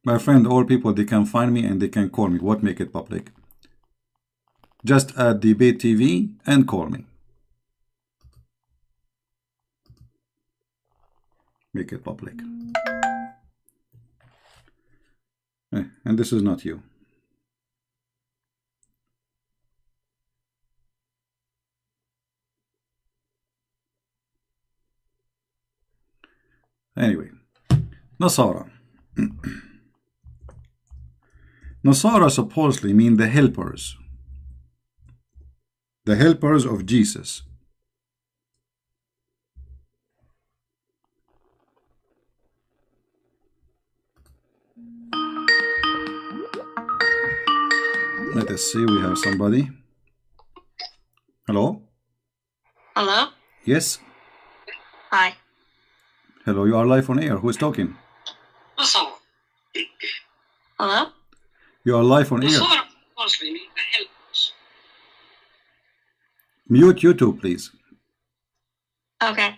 My friend, all people, they can find me and they can call me. What make it public? Just add Debate TV and call me. Make it public. And this is not you. Anyway, Nasara. Nasara supposedly mean the helpers. The helpers of Jesus. Let us see, we have somebody. Hello? Hello? Yes? Hi. Hello, you are live on air. Who is talking? Hello? You are live on air. Mute YouTube, please. Okay.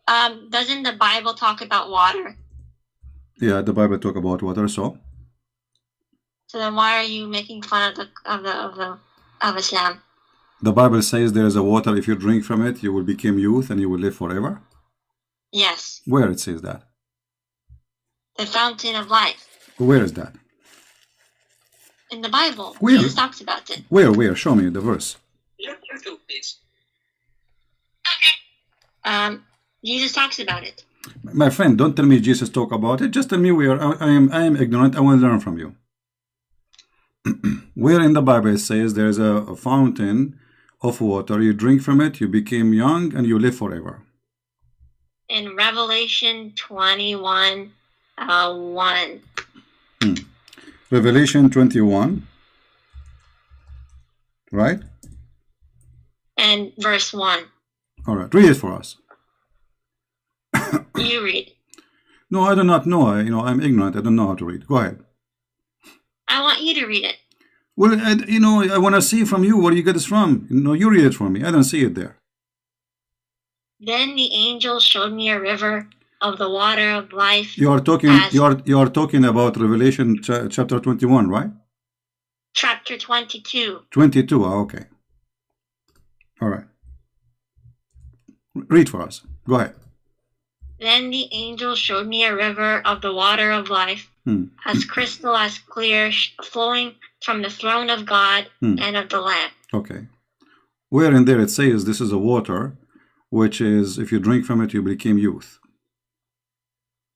Doesn't the Bible talk about water? Yeah, the Bible talk about water, so then why are you making fun of Islam? the Bible says there is a water, if you drink from it, you will become youth and you will live forever. Yes. Where it says that? The fountain of life. Where is that? In the Bible. Where? Jesus talks about it. Where? Show me the verse. YouTube, please. Jesus talks about it. My friend, don't tell me Jesus talk about it. Just tell me where. I am ignorant. I want to learn from you. Where in the Bible it says there is a fountain of water, you drink from it, you become young, and you live forever? In Revelation 21, 1. Revelation 21, right? And verse 1. All right, read it for us. You read. No, I do not know. I'm ignorant. I don't know how to read. Go ahead. I want you to read it. Well, I want to see from you where you get this from. You read it for me. I don't see it there. Then the angel showed me a river of the water of life. You are talking. You are talking about Revelation chapter 21, right? Chapter 22. 22. Okay. All right. Read for us. Go ahead. Then the angel showed me a river of the water of life, as crystal, as clear, flowing from the throne of God and of the Lamb. Okay. Where in there it says this is a water, which is, if you drink from it, you become youth.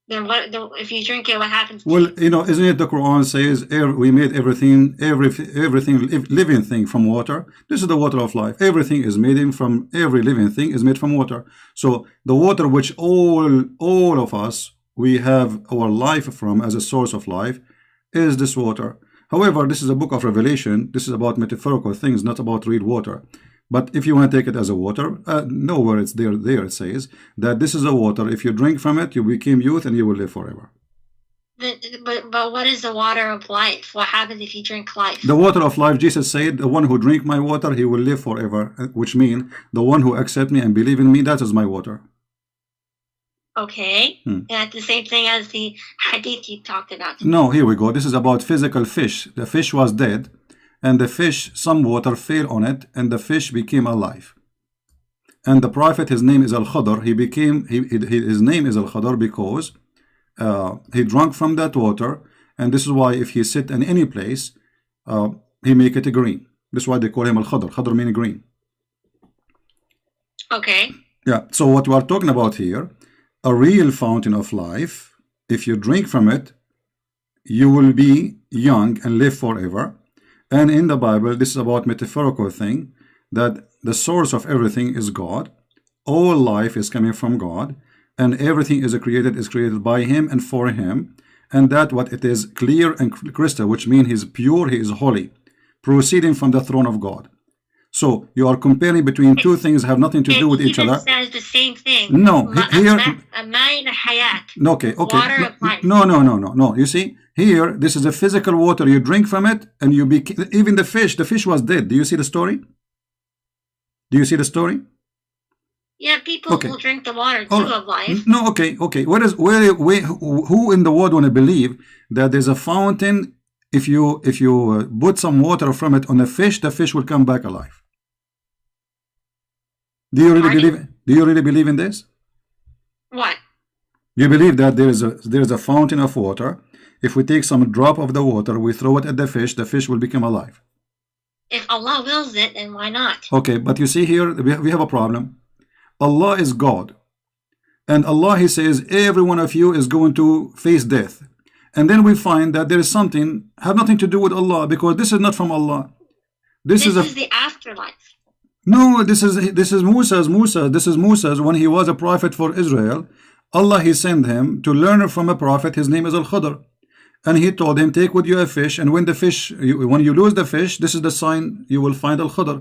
Then if you drink it, what happens? Well, isn't it the Quran says we made everything living thing from water? This is the water of life. Everything is made from, every living thing is made from water. So the water which all of us, we have our life from as a source of life, is this water. However, this is a book of Revelation. This is about metaphorical things, not about real water. But if you want to take it as a water, nowhere it's there it says that this is a water. If you drink from it, you become youth and you will live forever. But what is the water of life? What happens if you drink life? The water of life, Jesus said, the one who drink my water, he will live forever, which means the one who accept me and believe in me, that is my water. Okay. And that's the same thing as the hadith you talked about. No, here we go. This is about physical fish. The fish was dead, and the fish, some water fell on it, and the fish became alive. And the prophet, his name is Al-Khadr. His name is Al-Khadr because he drank from that water, and this is why if he sit in any place, he make it green. This is why they call him Al-Khadr. Khadr meaning green. Okay. Yeah, so what we are talking about here, a real fountain of life, if you drink from it, you will be young and live forever. And in the Bible, this is about metaphorical thing, that the source of everything is God. All life is coming from God, and everything is created by Him and for Him. And that what it is clear and crystal, which means He is pure, He is holy, proceeding from the throne of God. So you are comparing between two things have nothing to do with each other. Says the same thing. No, here. Okay. Water of life. No. You see, here, this is a physical water. You drink from it, and you become. Even the fish was dead. Do you see the story? Do you see the story? Yeah, people will drink the water too of life. No, okay. Where who in the world want to believe that there's a fountain? If you put some water from it on a fish, the fish will come back alive. Do you really believe? Do you really believe in this? What? You believe that there is a fountain of water. If we take some drop of the water, we throw it at the fish will become alive. If Allah wills it, then why not? Okay, but you see here, we have a problem. Allah is God. And Allah, He says, every one of you is going to face death. And then we find that there is something, have nothing to do with Allah, because this is not from Allah. This is the afterlife. No, this is Musa's when he was a prophet for Israel. Allah, He sent him to learn from a prophet. His name is Al-Khadr. And He told him, take with you a fish, and when you lose the fish, this is the sign you will find Al-Khadr.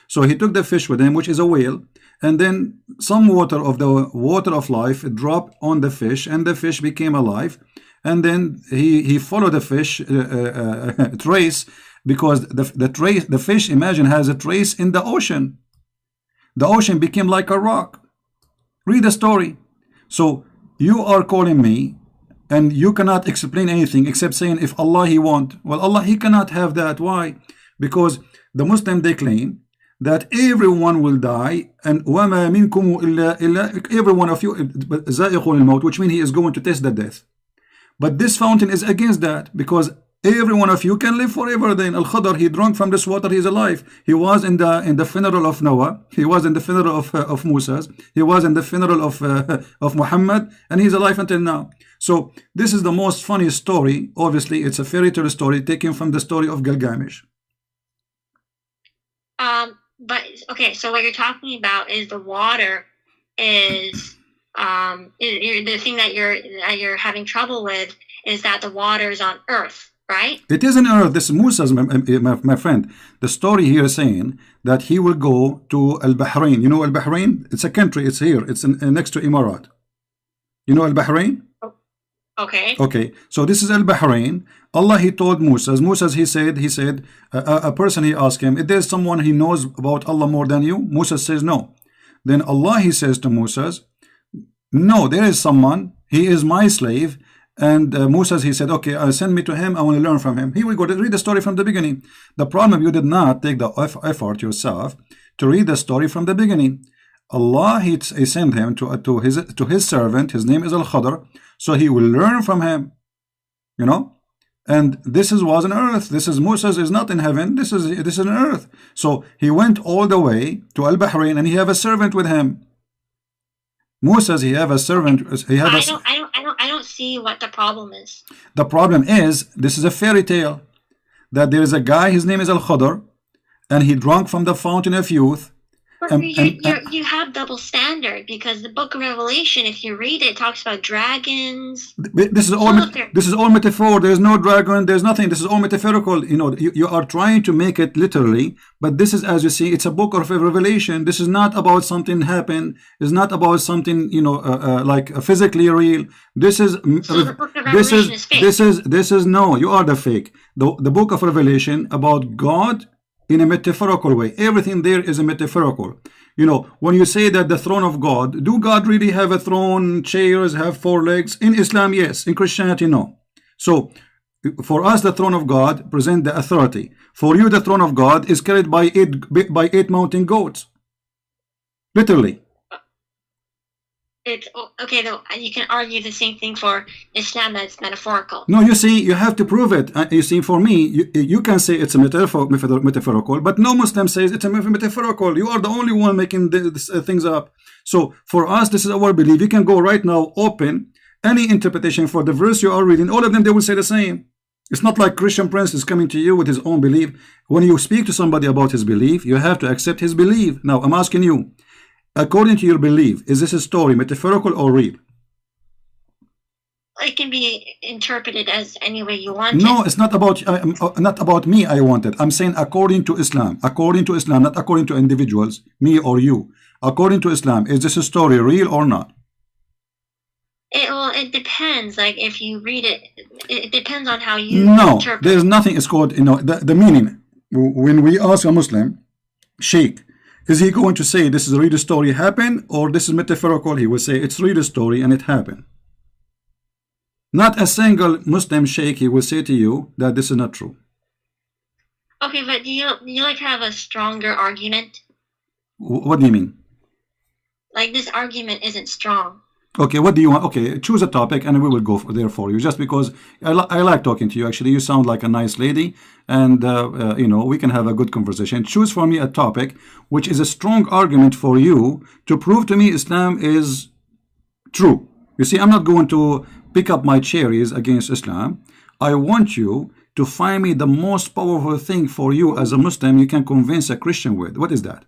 So he took the fish with him, which is a whale, and then some water of the water of life dropped on the fish, and the fish became alive. And then he followed the fish trace, because the fish, imagine, has a trace in the ocean. The ocean became like a rock. Read the story. So you are calling me, and you cannot explain anything except saying, if Allah He want. Well, Allah, He cannot have that. Why? Because the Muslim, they claim that everyone will die, and وَمَا مِنْكُمُ إِلَّا every one of you, زَائِقُ الْمَوْتِ, which means he is going to taste the death. But this fountain is against that, because every one of you can live forever. Then Al-Khadr, he drank from this water, he is alive. He was in the funeral of Noah, he was in the funeral of Musa, he was in the funeral of Muhammad, and he's alive until now. So this is the most funny story. Obviously, it's a fairy tale story taken from the story of Gilgamesh. But okay, so what you're talking about is the water is the thing that you're having trouble with is that the water is on earth, right? It is on earth. This is Musa's, my friend. The story here is saying that he will go to Al-Bahrain. You know Al-Bahrain? It's a country. It's here. It's next to Emirat. You know Al-Bahrain? Okay. Okay. So this is Al-Bahrain. Allah, He told Musa, he said, a person, he asked him, is there someone he knows about Allah more than you? Musa says no. Then Allah, He says to Musa, no, there is someone, he is my slave. And Musa, he said, okay, send me to him, I want to learn from him. Here we go, read the story from the beginning. The problem, you did not take the effort yourself to read the story from the beginning. Allah, He sent him to his servant, his name is Al-Khadr, so he will learn from him, you know. And this was on earth. This is Moses is not in heaven. This is on earth. So he went all the way to Al-Bahrain, and he have a servant with him. Moses, he have a servant. I don't see what the problem is. The problem is, this is a fairy tale, that there is a guy, his name is Al-Khadr, and he drank from the fountain of youth. But you have double standard, because the book of Revelation, if you read it, talks about dragons. This is all metaphor. There's no dragon. There's nothing. This is all metaphorical. You know, you are trying to make it literally, but this is, as you see, it's a book of Revelation. This is not about something happened. It's not about something, you know, like physically real. This is the book of Revelation is fake. This is no. You are the fake. The book of Revelation about God in a metaphorical way. Everything there is a metaphorical. You know, when you say that the throne of God, do God really have a throne, chairs, have 4 legs? In Islam, yes. In Christianity, no. So, for us, the throne of God present the authority. For you, the throne of God is carried by 8 mountain goats. Literally. It's okay, though. You can argue the same thing for Islam, that's metaphorical. No, you see, you have to prove it. You see, for me, you can say it's a metaphorical, but no Muslim says it's a metaphorical. You are the only one making things up. So for us, this is our belief. You can go right now, open any interpretation for the verse you are reading. All of them, they will say the same. It's not like Christian Prince is coming to you with his own belief. When you speak to somebody about his belief, you have to accept his belief. Now, I'm asking you, according to your belief, is this a story metaphorical or real? It can be interpreted as any way you want. No, it's not about me. I want it. I'm saying according to Islam. According to Islam, not according to individuals, me or you. According to Islam, is this a story real or not? It depends. Like if you read it, it depends on how you interpret. There's nothing. It's called, you know, the meaning. When we ask a Muslim, Sheikh, Is he going to say this is a real story happened, or this is metaphorical? He will say it's real story and it happened. Not a single Muslim sheikh he will say to you that this is not true. Okay, but do you like have a stronger argument? What do you mean? Like this argument isn't strong. Okay, what do you want? Okay, choose a topic and we will go there for you. Just because I like talking to you. Actually, you sound like a nice lady, and you know, we can have a good conversation. Choose for me a topic which is a strong argument for you to prove to me Islam is true. You see, I'm not going to pick up my cherries against Islam. I want you to find me the most powerful thing for you as a Muslim you can convince a Christian with. What is that?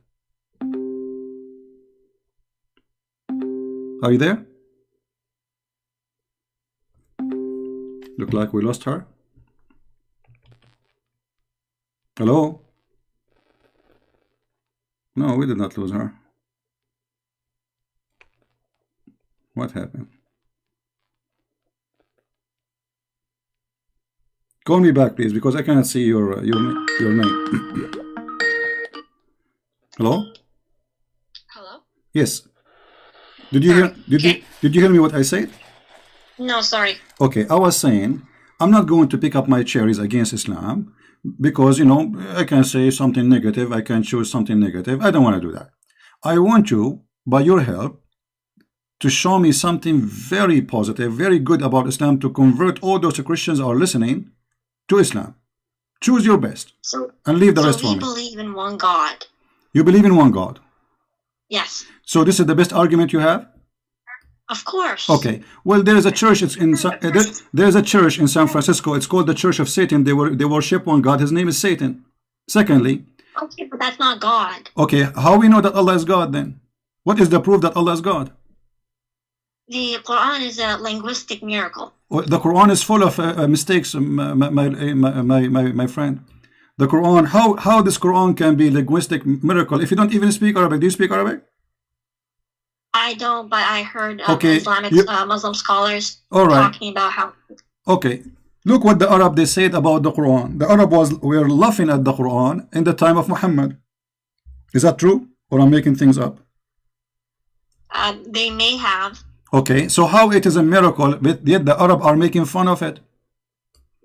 Are you there? Look like we lost her. Hello? No, we did not lose her. What happened? Call me back, please, because I cannot see your name. Hello? Hello? Yes. Did you hear? Did you hear me what I said? No, sorry. Okay, I was saying I'm not going to pick up my cherries against Islam because, you know, I can say something negative, I can choose something negative. I don't want to do that. I want you, by your help, to show me something very positive, very good about Islam to convert all those Christians who are listening to Islam. Choose your best and leave the rest for me. We believe in one God. You believe in one God? Yes. So this is the best argument you have? Of course. Okay. Well, there is a church. There's a church in San Francisco. It's called the Church of Satan. They worship one God. His name is Satan. Secondly. Okay, but that's not God. Okay. How we know that Allah is God then? What is the proof that Allah is God? The Quran is a linguistic miracle. The Quran is full of mistakes, my friend. The Quran. How this Quran can be linguistic miracle? If you don't even speak Arabic, do you speak Arabic? I don't, but I heard Islamic Muslim scholars talking about how. Okay, look what the Arab they said about the Quran. The Arab were laughing at the Quran in the time of Muhammad. Is that true, or I'm making things up? They may have. Okay, so how it is a miracle, but yet the Arab are making fun of it?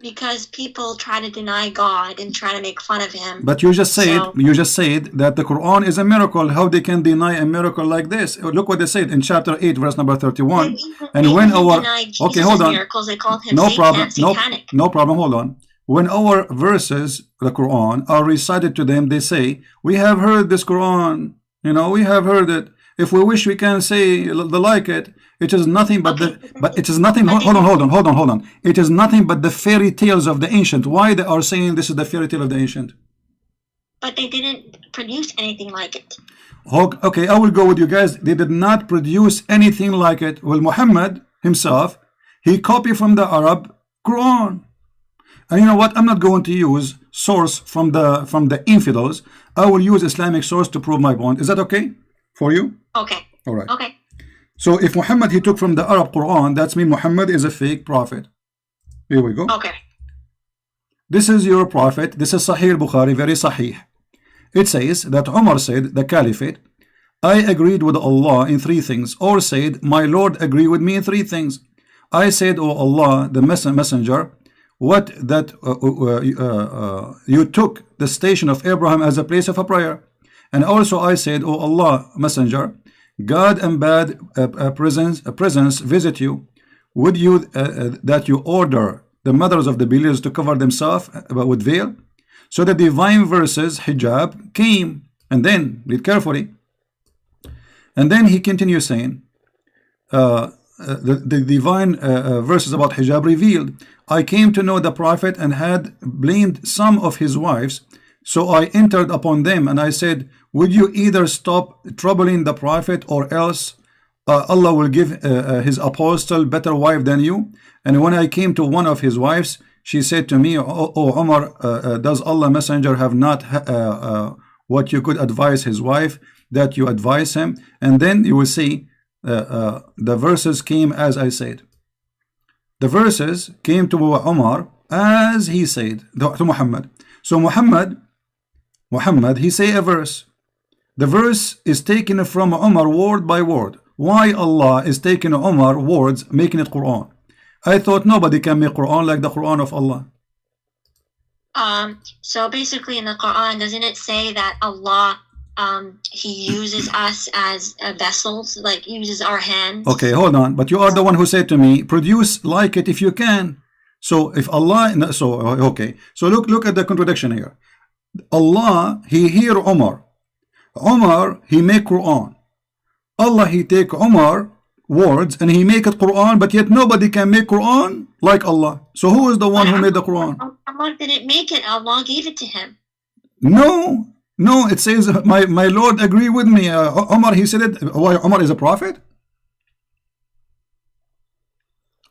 Because people try to deny God and try to make fun of him. But you just said that the Quran is a miracle. How they can deny a miracle like this? Look what they said in chapter 8, verse number 31. And when our hold on, miracles, they called him no Satan, problem, no problem. Hold on. When our verses, the Quran, are recited to them, they say, "We have heard this Quran. You know, we have heard it. If we wish, we can say the like it." It is nothing but it is nothing. Hold on. It is nothing but the fairy tales of the ancient. Why they are saying this is the fairy tale of the ancient? But they didn't produce anything like it. Okay, I will go with you guys. They did not produce anything like it. Well, Muhammad himself, he copied from the Arab Quran. And you know what? I'm not going to use source from the infidels. I will use Islamic source to prove my point. Is that okay for you? Okay. All right. Okay. So if Muhammad he took from the Arab Quran, that's mean Muhammad is a fake prophet. Here we go. Okay. This is your prophet. This is Sahih Bukhari, very Sahih. It says that Umar said, the Caliphate, I agreed with Allah in three things, or said, my Lord agreed with me in three things. I said, O Allah, the messenger, what that you took the station of Abraham as a place of a prayer. And also I said, O Allah, messenger, God and bad presence visit you. Would you that you order the mothers of the believers to cover themselves with veil? So the divine verses hijab came, and then read carefully. And then he continues saying, the divine verses about hijab revealed. I came to know the prophet and had blamed some of his wives. So I entered upon them and I said, would you either stop troubling the prophet or else Allah will give his apostle better wife than you? And when I came to one of his wives, she said to me, O Umar, does Allah messenger have not what you could advise his wife that you advise him? And then you will see the verses came as I said. The verses came to Umar as he said to Muhammad. So Muhammad, he say a verse. The verse is taken from Umar word by word. Why Allah is taking Umar words, making it Quran? I thought nobody can make Quran like the Quran of Allah. So basically in the Quran, doesn't it say that Allah, he uses us as vessels, like uses our hands? Okay, hold on. But you are the one who said to me, produce like it if you can. So if Allah, okay. So look at the contradiction here. Allah, he hear Umar. Umar, he make Quran. Allah, he take Umar words and he make it Quran, but yet nobody can make Quran like Allah. So who is the one who made the Quran? Allah didn't make it. Allah gave it to him. No, it says, my Lord agree with me. Umar, he said it. Why, Umar is a prophet?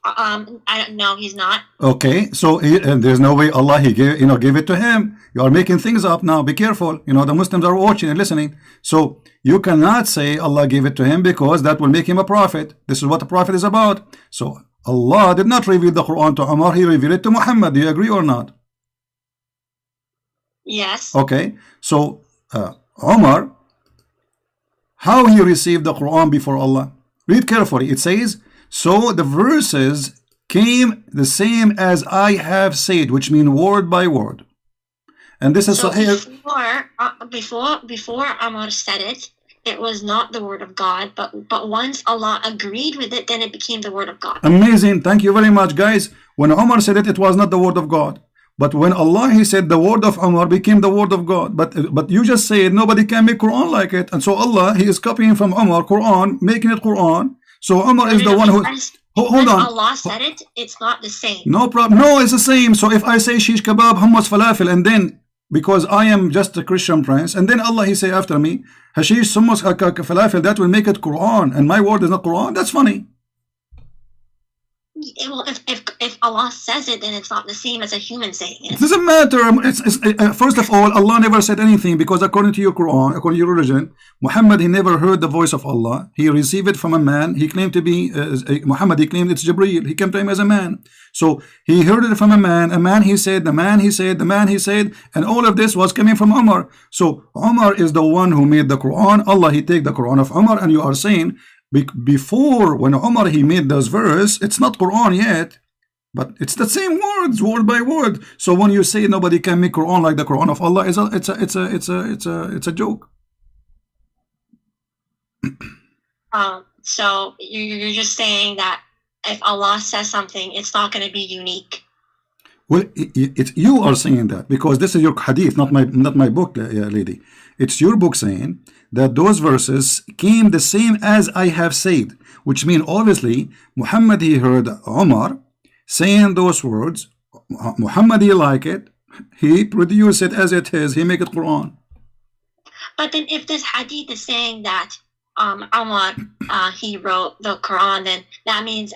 I don't know. He's not. Okay, so there's no way Allah he gave it to him. You are making things up now. Be careful. The Muslims are watching and listening. So you cannot say Allah gave it to him because that will make him a prophet. This is what a prophet is about. So Allah did not reveal the Quran to Umar. He revealed it to Muhammad. Do you agree or not? Yes. Okay. So Umar, how he received the Quran before Allah? Read carefully. It says, so the verses came the same as I have said, which mean word by word. And this is so before Umar said it, it was not the word of God, but once Allah agreed with it, then it became the word of God. Amazing. Thank you very much, guys. When Umar said it, it was not the word of God. But when Allah he said the word of Umar became the word of God. But you just said nobody can make Quran like it. And so Allah, he is copying from Umar Quran, making it Quran. So Umar is the one who... Hold on. Allah said it, it's not the same. No problem. No, it's the same. So if I say shish kebab, hummus, falafel, and then because I am just a Christian prince, and then Allah he say after me, hashish, hummus, falafel, that will make it Quran, and my word is not Quran. That's funny. Well, if Allah says it, then it's not the same as a human saying it. It doesn't matter. First of all, Allah never said anything because according to your Quran, according to your religion, Muhammad, he never heard the voice of Allah. He received it from a man. He claimed to be Muhammad. He claimed it's Jibreel. He came to him as a man. So he heard it from a man. A man he said, the man he said, the man he said, and all of this was coming from Umar. So Umar is the one who made the Quran. Allah, he take the Quran of Umar, and you are saying before when Umar he made this verse, it's not Quran yet, but it's the same words, word by word. So when you say nobody can make Quran like the Quran of Allah, it's a joke. So you're just saying that if Allah says something, it's not going to be unique. Well, you are saying that because this is your hadith, not my book, lady. It's your book saying that those verses came the same as I have said, which means obviously Muhammad he heard Umar saying those words. Muhammad he like it, he produced it as it is, he make it Quran. But then if this hadith is saying that Umar he wrote the Quran, then that means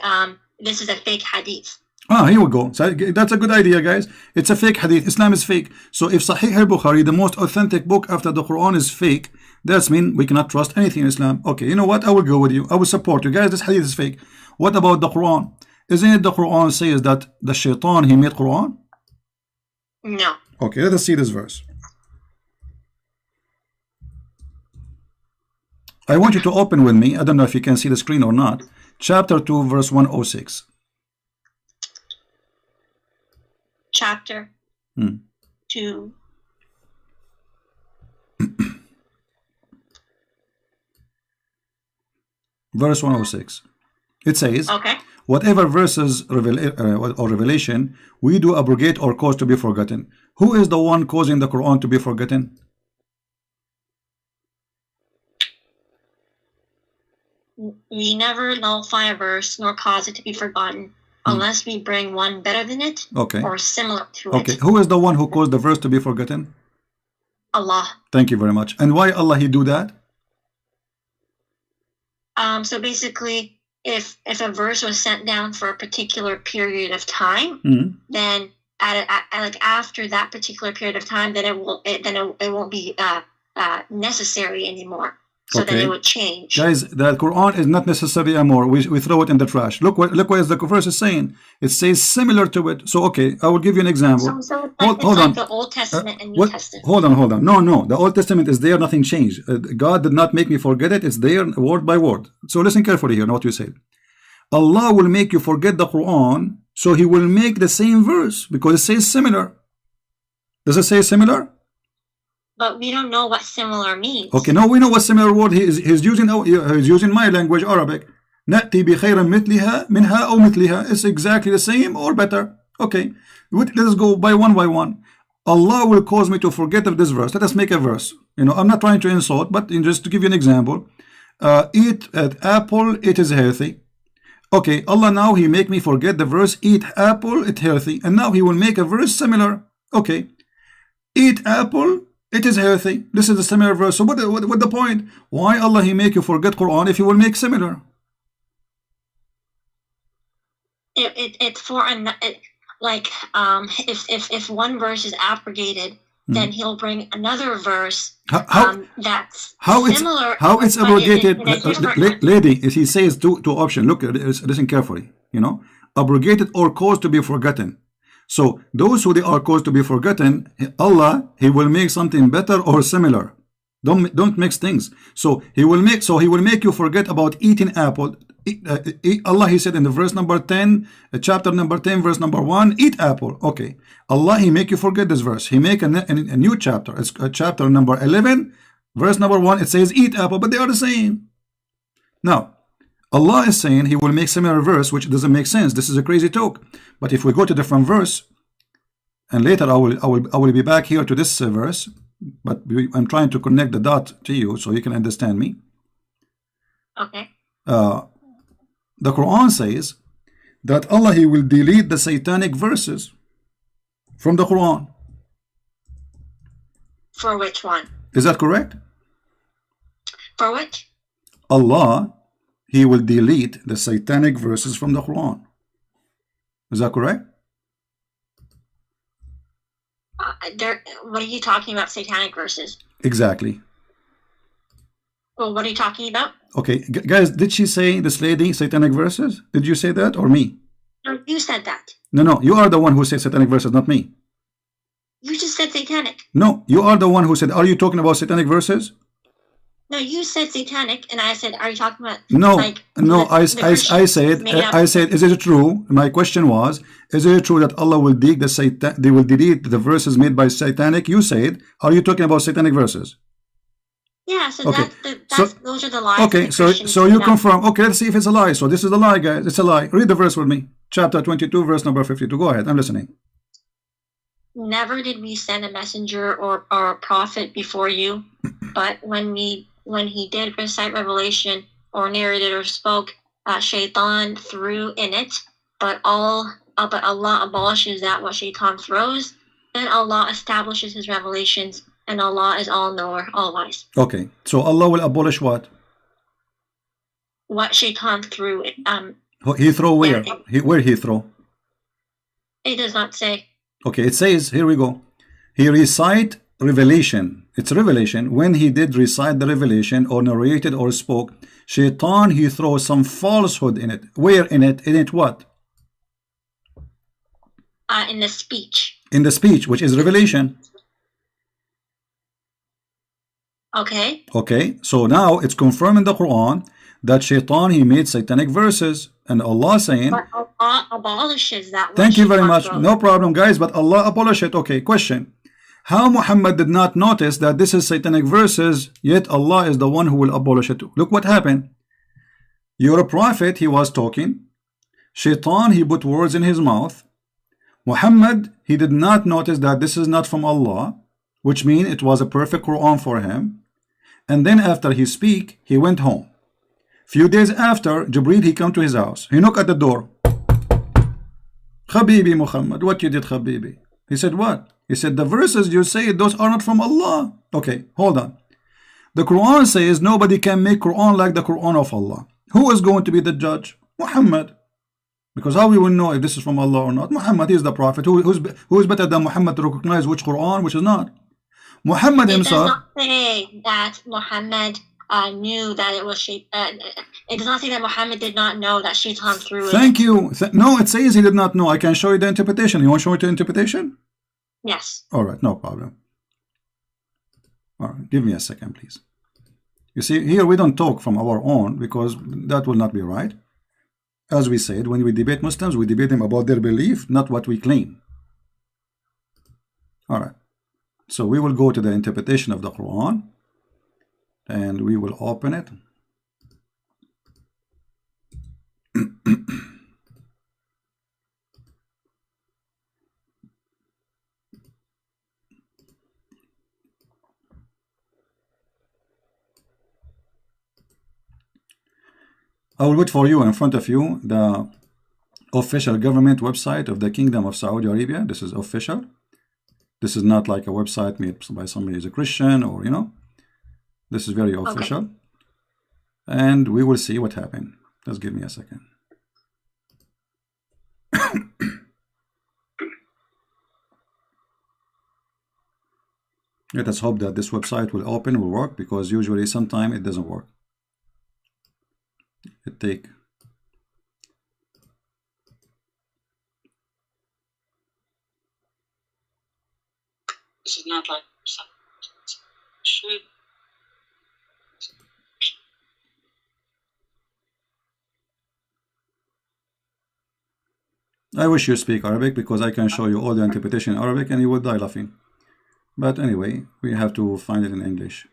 this is a fake hadith. Here we go. So that's a good idea, guys. It's a fake hadith. Islam is fake. So if Sahih al-Bukhari, the most authentic book after the Quran, is fake, that's mean we cannot trust anything in Islam. Okay, you know what? I will go with you. I will support you guys. This hadith is fake. What about the Quran? Isn't it the Quran says that the shaitan he made Quran? No. Okay, let us see this verse. I want you to open with me. I don't know if you can see the screen or not. Chapter 2, verse 106. Chapter 2. Verse 106. It says, okay, whatever verses or revelation we do abrogate or cause to be forgotten. Who is the one causing the Quran to be forgotten? We never nullify a verse nor cause it to be forgotten unless we bring one better than it, okay, or similar to it. Okay, who is the one who caused the verse to be forgotten? Allah. Thank you very much. And why Allah he do that? So basically, if a verse was sent down for a particular period of time, then like after that particular period of time, then it won't be necessary anymore. so that it would change. Guys, the Quran is not necessarily more. We throw it in the trash. Look what the verse is saying. It says similar to it. So okay, I will give you an example. So hold on. Like the Old Testament and New Testament. Hold on. No. The Old Testament is there. Nothing changed. God did not make me forget it. It's there word by word. So listen carefully here. What you said. Allah will make you forget the Quran, so He will make the same verse because it says similar. Does it say similar? But we don't know what similar means. Okay, now we know what similar word he's using. He's using my language, Arabic. نأتي بخير مثلها منها أو مثلها. It's exactly the same or better. Okay, let us go by one. Allah will cause me to forget of this verse. Let us make a verse. I'm not trying to insult, but just to give you an example. Eat an apple, it is healthy. Okay, Allah now He make me forget the verse. Eat apple, it's healthy. And now He will make a verse similar. Okay, eat apple, it is healthy. This is a similar verse. So what the point? Why Allah He make you forget Quran if He will make similar? It's for if one verse is abrogated, then He'll bring another verse that's similar. How it's abrogated, lady? He says two options. Look, listen carefully. Abrogated or caused to be forgotten. So those who they are caused to be forgotten, Allah He will make something better or similar. Don't mix things. So He will make you forget about eating apple. Allah He said in the verse number 10, chapter number 10, verse number 1, eat apple. Okay, Allah He make you forget this verse. He make a new chapter. It's chapter number 11, verse number 1. It says eat apple, but they are the same. Now Allah is saying He will make similar verse, which doesn't make sense. This is a crazy talk. But if we go to different verse, and later I will be back here to this verse, but I'm trying to connect the dot to you so you can understand me. Okay. The Quran says that Allah He will delete the satanic verses from the Quran. For which one? Is that correct? For which? Allah He will delete the satanic verses from the Quran. Is that correct? What are you talking about, satanic verses? Exactly. Well, what are you talking about? Okay, guys, did she say, this lady, satanic verses? Did you say that or me? No, you said that. No, you are the one who said satanic verses, not me. You just said satanic. No, you are the one who said, are you talking about satanic verses? No, you said satanic, and I said, are you talking about? I said, is it true? My question was, is it true that Allah will delete the verses made by satanic? You said, are you talking about satanic verses? Yeah, so okay. Those are the lies. Okay, so you confirm. Okay, let's see if it's a lie. So this is a lie, guys. It's a lie. Read the verse with me. Chapter 22, verse number 52. Go ahead. I'm listening. Never did we send a messenger or a prophet before you, but when he did recite revelation or narrated or spoke, shaitan threw in it, but Allah abolishes that what shaitan throws, then Allah establishes His revelations, and Allah is all-knower, all-wise. Okay, so Allah will abolish what? What shaitan threw. He throw where? Where he throw? It does not say. Okay, it says, here we go. He recite revelation. It's revelation. When he did recite the revelation or narrated or spoke, shaitan, he throws some falsehood in it. Where in it? In it what? In the speech. In the speech, which is revelation. Okay. Okay, so now it's confirmed in the Quran that shaitan, he made satanic verses, and Allah saying, but Allah abolishes that. Thank you very much. No problem, guys, but Allah abolished it. Okay, question. How Muhammad did not notice that this is satanic verses, yet Allah is the one who will abolish it. Look what happened. Your prophet, he was talking. Shaitan, he put words in his mouth. Muhammad, he did not notice that this is not from Allah, which means it was a perfect Quran for him. And then after he speak, he went home. Few days after, Jibreel, he come to his house. He knocked at the door. Habibi Muhammad, what you did, Habibi? He said, what? He said, the verses you say, those are not from Allah. Okay, hold on. The Quran says nobody can make Quran like the Quran of Allah. Who is going to be the judge? Muhammad. Because how we will know if this is from Allah or not? Muhammad is the prophet. Who is better than Muhammad to recognize which Quran, which is not? Muhammad himself. It does not say that Muhammad knew that it was Shaitan. It does not say that Muhammad did not know that Shaitan threw it. Thank you. No, it says he did not know. I can show you the interpretation. You want to show me the interpretation? Yes. All right, no problem. All right, give me a second, please. You see, here we don't talk from our own because that will not be right. As we said, when we debate Muslims, we debate them about their belief, not what we claim. All right. So we will go to the interpretation of the Quran and we will open it. I will put for you in front of you the official government website of the Kingdom of Saudi Arabia. This is official. This is not like a website made by somebody who's a Christian or, you know. This is very official. Okay. And we will see what happened. Just give me a second. Let us hope that this website will open, will work, because usually sometimes it doesn't work. It take. This is not like should. I wish you speak Arabic because I can show you all the interpretation in Arabic and you will die laughing. But anyway, we have to find it in English.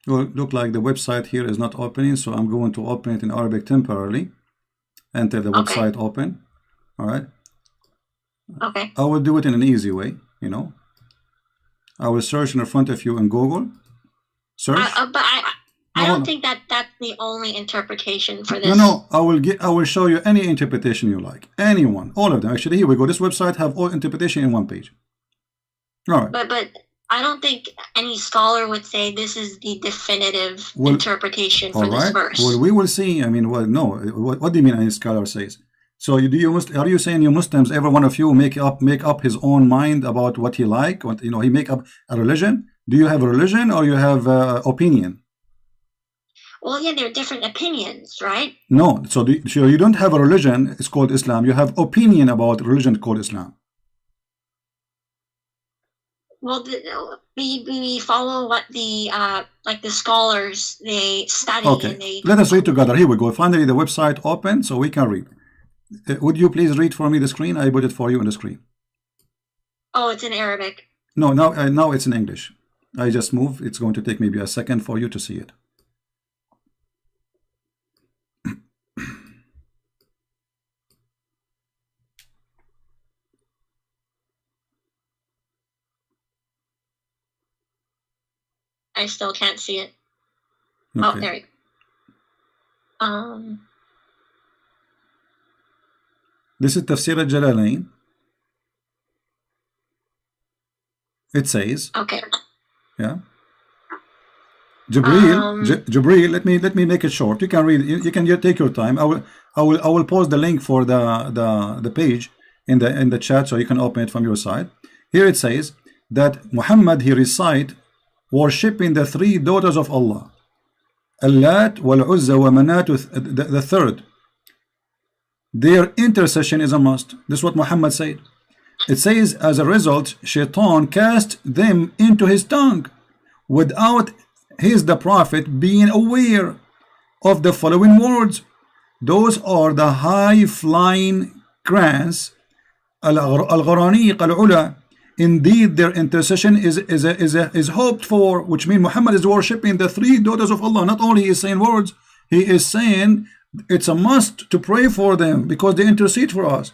Well, look like the website here is not opening, so I'm going to open it in Arabic temporarily. Enter the website open. All right. Okay. I will do it in an easy way, you know. I will search in front of you in Google. Search. But I don't think that that's the only interpretation for this. No, I will show you any interpretation you like. Anyone, all of them. Actually, here we go. This website have all interpretation in one page. All right. But I don't think any scholar would say this is the definitive interpretation for this verse. Well, we will see. I mean, well, no. What do you mean any scholar says? So are you saying you Muslims, every one of you make up his own mind about what he like? What, you know, he make up a religion? Do you have a religion or you have opinion? Well, yeah, there are different opinions, right? No, so you don't have a religion. It's called Islam. You have opinion about religion called Islam. Well, we follow what the like the scholars they study. Okay, and let us read together. Here we go. Finally, the website open so we can read. Would you please read for me the screen? I put it for you on the screen. Oh, it's in Arabic. No, now it's in English. I just moved. It's going to take maybe a second for you to see it. I still can't see it. Okay. Oh, there we go. This is Tafsir al-Jalalain. It says. Okay. Yeah. Jibril. Let me make it short. You can read. You can take your time. I will post the link for the page in the chat so you can open it from your side. Here it says that Muhammad he recite worshipping the three daughters of Allah, Allat wal Uzza wa Manat, the third. Their intercession is a must. This is what Muhammad said. It says, as a result, Shaitan cast them into his tongue without the Prophet being aware of the following words. Those are the high-flying crans, al-Gharaniq al-Ula. Indeed, their intercession is hoped for, which means Muhammad is worshipping the three daughters of Allah. Not only is saying words, he is saying it's a must to pray for them because they intercede for us.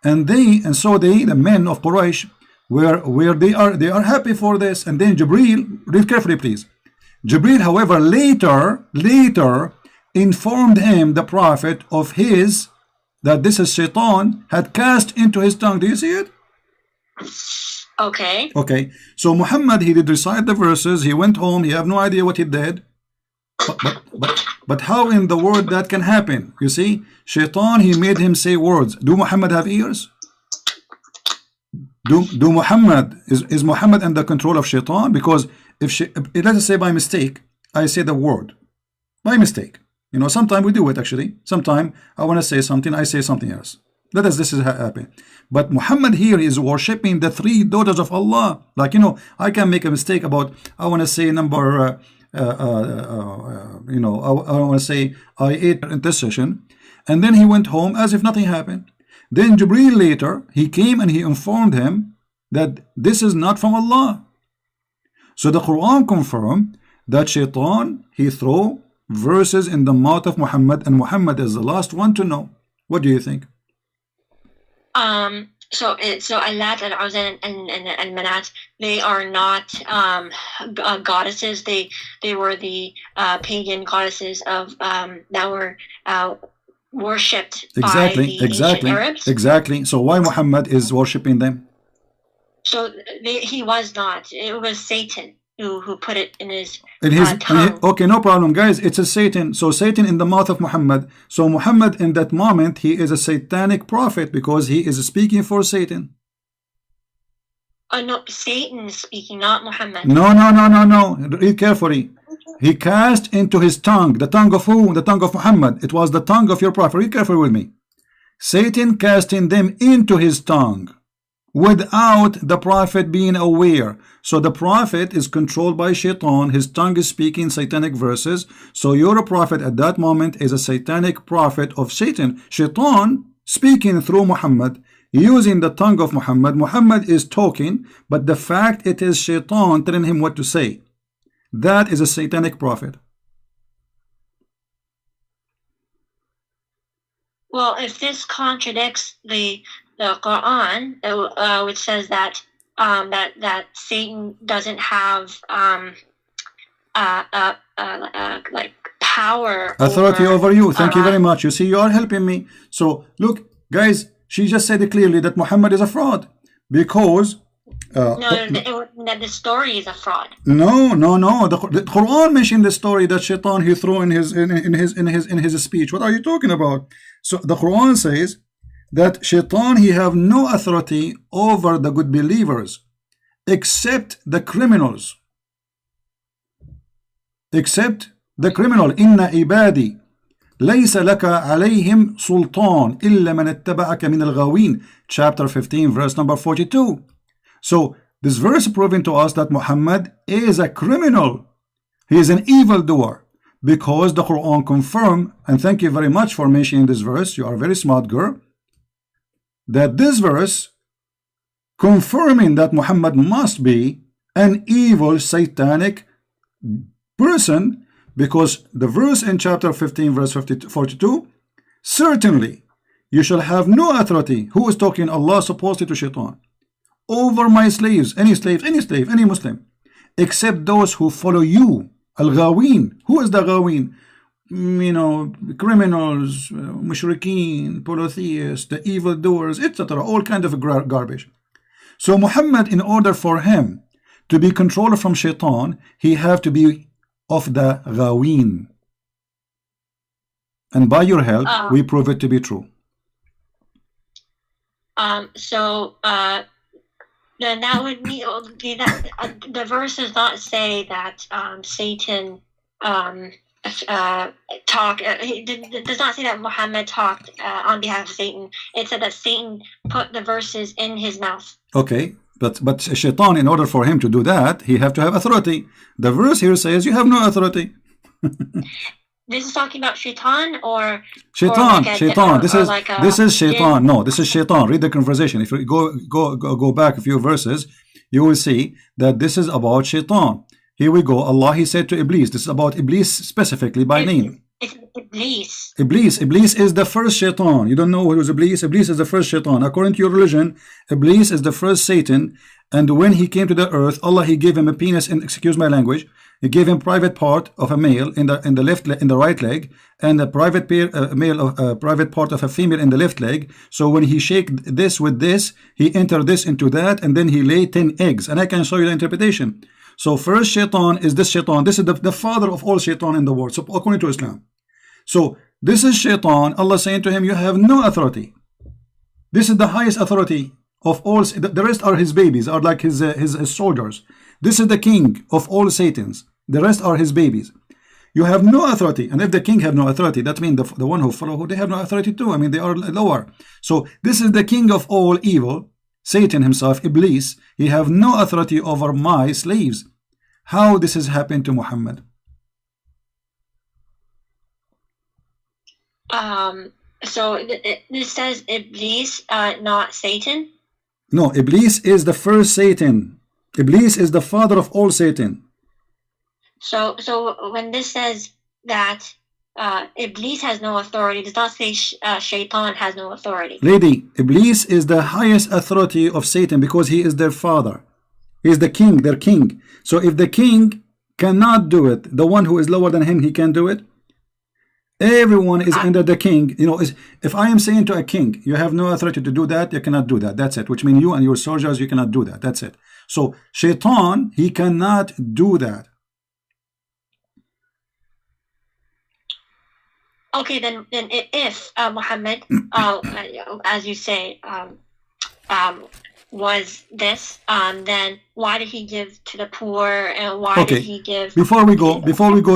And so the men of Quraysh, where they are happy for this. And then Jibril, read carefully please. Jibril, however, later informed him, the Prophet, of that this is Shaitan had cast into his tongue. Do you see it? Okay. Okay. So Muhammad, he did recite the verses. He went home. He have no idea what he did. But how in the world that can happen? You see, Shaitan, he made him say words. Do Muhammad have ears? Do Muhammad, is Muhammad under control of Shaitan? Because if let us say by mistake, I say the word by mistake. You know, sometimes we do it actually. Sometimes I want to say something, I say something else. This is happen. But Muhammad here is worshipping the three daughters of Allah. Like, you know, I can make a mistake about, I want to say number, you know, I want to say I ate in this session. And then he went home as if nothing happened. Then Jibreel later, he came and he informed him that this is not from Allah. So the Quran confirmed that Shaitan, he threw verses in the mouth of Muhammad, and Muhammad is the last one to know. What do you think? So Allat, Al-Uzza, and Manat, they are not goddesses. They were the pagan goddesses of that were worshipped by the ancient Arabs. Exactly. So why Muhammad is worshipping them? So he was not. It was Satan who put it in his tongue. Okay, no problem, guys. It's a Satan. So Satan in the mouth of Muhammad. So Muhammad in that moment, he is a satanic prophet because he is speaking for Satan. No, Satan is speaking, not Muhammad. No. Read carefully. He cast into his tongue. The tongue of who? The tongue of Muhammad. It was the tongue of your prophet. Read carefully with me. Satan casting them into his tongue without the prophet being aware. So the prophet is controlled by Shaitan. His tongue is speaking satanic verses. So your prophet at that moment is a satanic prophet of Satan. Shaitan speaking through Muhammad, using the tongue of Muhammad. Muhammad is talking, but the fact it is Shaitan telling him what to say. That is a satanic prophet. Well, if this contradicts the Quran, which says that that Satan doesn't have like power, authority over you. Thank you very much. You see, you are helping me. So look, guys, she just said clearly that Muhammad is a fraud because the story is a fraud. No. The Quran mentioned the story that Shaitan he threw in his speech. What are you talking about? So the Quran says that Shaitan he have no authority over the good believers except the criminals. Except the criminal. Inna ibadi laysa laka alayhim sultan illa man ittaba'aka min al-ghawin. Chapter 15 verse number 42. So this verse proving to us that Muhammad is a criminal. He is an evildoer because the Quran confirmed, and thank you very much for mentioning this verse. You are a very smart girl. That this verse confirming that Muhammad must be an evil satanic person, because the verse in chapter 15 verse 42, certainly you shall have no authority. Who is talking? Allah supposedly to Shaitan. Over my slaves, any slave, any Muslim, except those who follow you. Al-Ghawin. Who is the Ghawin? You know, criminals, mushrikeen, polytheists, the evildoers, etc. All kind of garbage. So Muhammad, in order for him to be controlled from Shaitan, he have to be of the Ghawin. And by your help, we prove it to be true. Then that would be that the verse does not say that Satan it does not say that Muhammad talked on behalf of Satan. It said that Satan put the verses in his mouth. Okay, but Shaitan, in order for him to do that, he have to have authority. The verse here says you have no authority. This is talking about Shaitan or Shaitan. This is Shaitan. Yeah. No, this is Shaitan. Read the conversation. If you go back a few verses, you will see that this is about Shaitan. Here we go. Allah, he said to Iblis. This is about Iblis specifically by name. It's Iblis. Iblis is the first Shaitan. You don't know who was Iblis? Iblis is the first Shaitan. According to your religion, Iblis is the first Satan. And when he came to the earth, Allah, he gave him a penis, and excuse my language, he gave him private part of a male in the right leg, and a private private part of a female in the left leg. So when he shake this with this, he entered this into that, and then he laid 10 eggs. And I can show you the interpretation. So first Shaitan is this Shaitan. This is the father of all Shaitan in the world. So according to Islam. So this is shaitan. Allah saying to him, you have no authority. This is the highest authority of all. The rest are his babies, are like his soldiers. This is the king of all Satans. The rest are his babies. You have no authority. And if the king have no authority, that means the one who follow, they have no authority too. I mean, they are lower. So this is the king of all evil, Satan himself, Iblis. He have no authority over my slaves. How this has happened to Muhammad? So this says Iblis, not Satan. No, Iblis is the first Satan. Iblis is the father of all Satan. So when this says that Iblis has no authority, does not say Shaitan has no authority. Lady, Iblis is the highest authority of Satan because he is their father. He is the king, their king. So if the king cannot do it, the one who is lower than him, he can do it. Everyone is under the king. You know, if I am saying to a king, you have no authority to do that, you cannot do that. That's it. Which means you and your soldiers, you cannot do that. That's it. So Shaitan, he cannot do that. Okay, then if Muhammad, as you say, was this, then why did he give to the poor, and why did he give? Before we go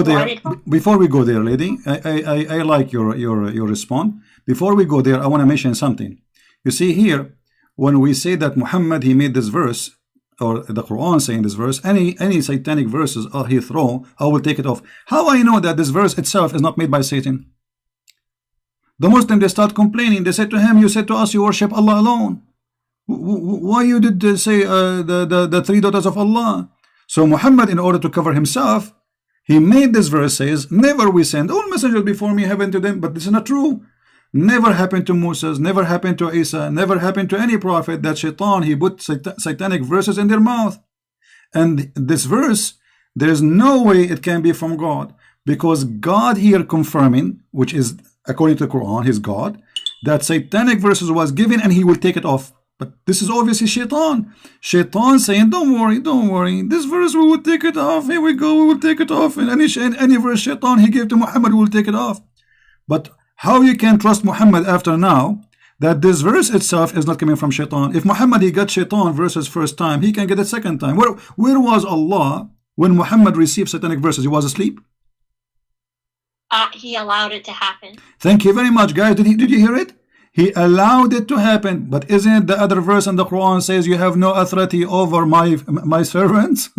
there, lady, I like your response. Before we go there, I want to mention something. You see here, when we say that Muhammad, he made this verse, or the Quran saying this verse, any satanic verses he throw, I will take it off. How I know that this verse itself is not made by Satan? The Muslim, they start complaining. They said to him, you said to us, you worship Allah alone. Why you did say the three daughters of Allah? So Muhammad, in order to cover himself, he made this verse says, never we send all messengers before me happened to them. But this is not true. Never happened to Moses, never happened to Isa, never happened to any prophet that Shaitan, he put satanic verses in their mouth. And this verse, there is no way it can be from God, because God here confirming, which is according to the Quran, his God, that satanic verses was given and he will take it off. But this is obviously Shaitan. Shaitan saying, don't worry, this verse we will take it off. Here we go, we will take it off. And any verse Shaitan he gave to Muhammad, we will take it off. But how you can trust Muhammad after now that this verse itself is not coming from Shaitan? If Muhammad he got Shaitan verses first time, he can get it second time. Where was Allah when Muhammad received satanic verses? He was asleep. He allowed it to happen. Thank you very much, guys. Did you hear it? He allowed it to happen. But isn't it the other verse in the Quran says you have no authority over my servants?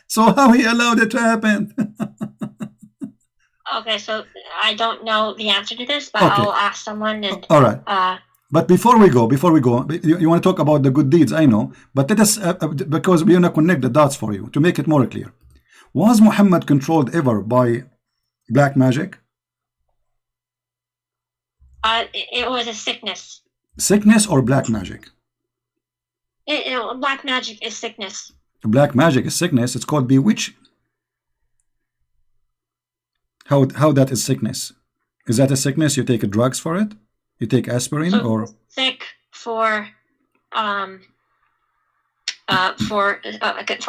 So how he allowed it to happen? Okay, so I don't know the answer to this, but okay. I'll ask someone. And all right. But before we go, you want to talk about the good deeds, I know. But let us, because we want to connect the dots for you to make it more clear. Was Muhammad controlled ever by black magic? It was a sickness. Sickness or black magic? Black magic is sickness. Black magic is sickness. It's called bewitch. How that is sickness? Is that a sickness? You take drugs for it? You take aspirin, so or sick for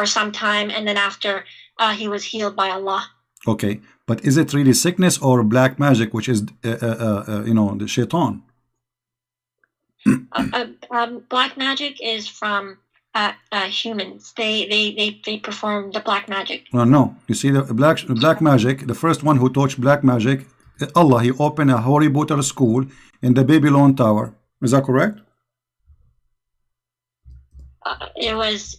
some time, and then after he was healed by Allah. Okay, but is it really sickness or black magic, which is the Shaitan? Black magic is from humans. They perform the black magic. No. You see, the black magic, the first one who taught black magic, Allah, he opened a Harry Potter school in the Babylon Tower. Is that correct? It was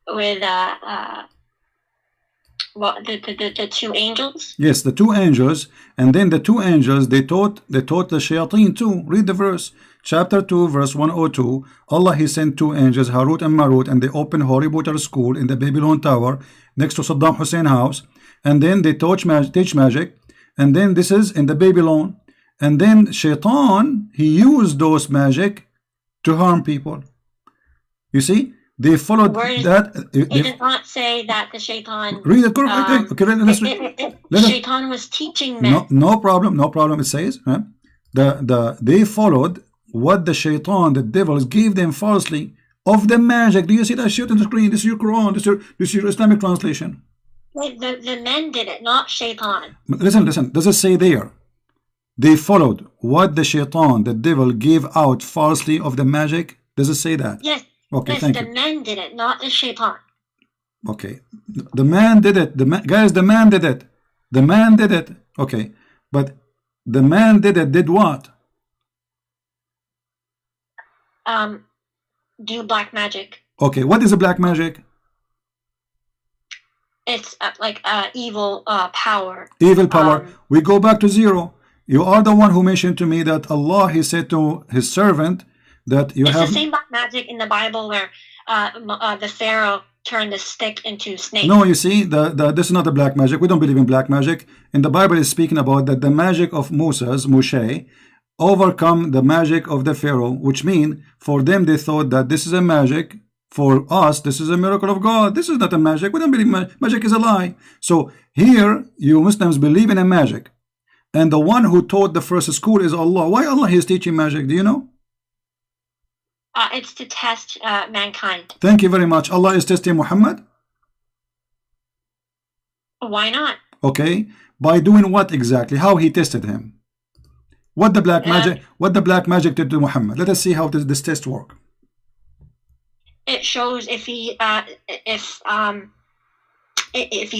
with the two angels. Yes, the two angels, and then the two angels they taught the shayateen too. Read the verse, chapter 2, verse 102. Allah, he sent two angels, Harut and Marut, and they opened Harry Potter school in the Babylon Tower next to Saddam Hussein house. And then they teach magic, and then this is in the Babylon. And then Shaitan, he used those magic to harm people. You see, they followed that. It did not say that the Shaitan. Read it. Okay, Shaitan was teaching men. No problem. It says they followed what the Shaitan, the devils, gave them falsely of the magic. Do you see that shit on the screen? This is your Quran. This is your Islamic translation. The men did it, not shaitan. Listen. Does it say there? They followed what the shaitan, the devil, gave out falsely of the magic. Does it say that? Yes. Okay, yes, thank the you. men did it, not the shaitan. Okay, the man did it. Guys, the man did it. The man did it. Okay, but the man did it. Did what? Do black magic. Okay, what is a black magic? It's like evil power. Evil power. We go back to zero. You are the one who mentioned to me that Allah, He said to His servant that you it's have. The same black magic in the Bible where the Pharaoh turned the stick into snake. No, you see, this is not a black magic. We don't believe in black magic. In the Bible, is speaking about that the magic of Moshe, overcome the magic of the Pharaoh, which mean for them they thought that this is a magic. For us, this is a miracle of God. This is not a magic. We don't believe magic is a lie. So here, you Muslims believe in a magic. And the one who taught the first school is Allah. Why Allah is teaching magic? Do you know? It's to test mankind. Thank you very much. Allah is testing Muhammad? Why not? Okay. By doing what exactly? How He tested him? What the black magic did to Muhammad? Let us see how this test work. It shows if he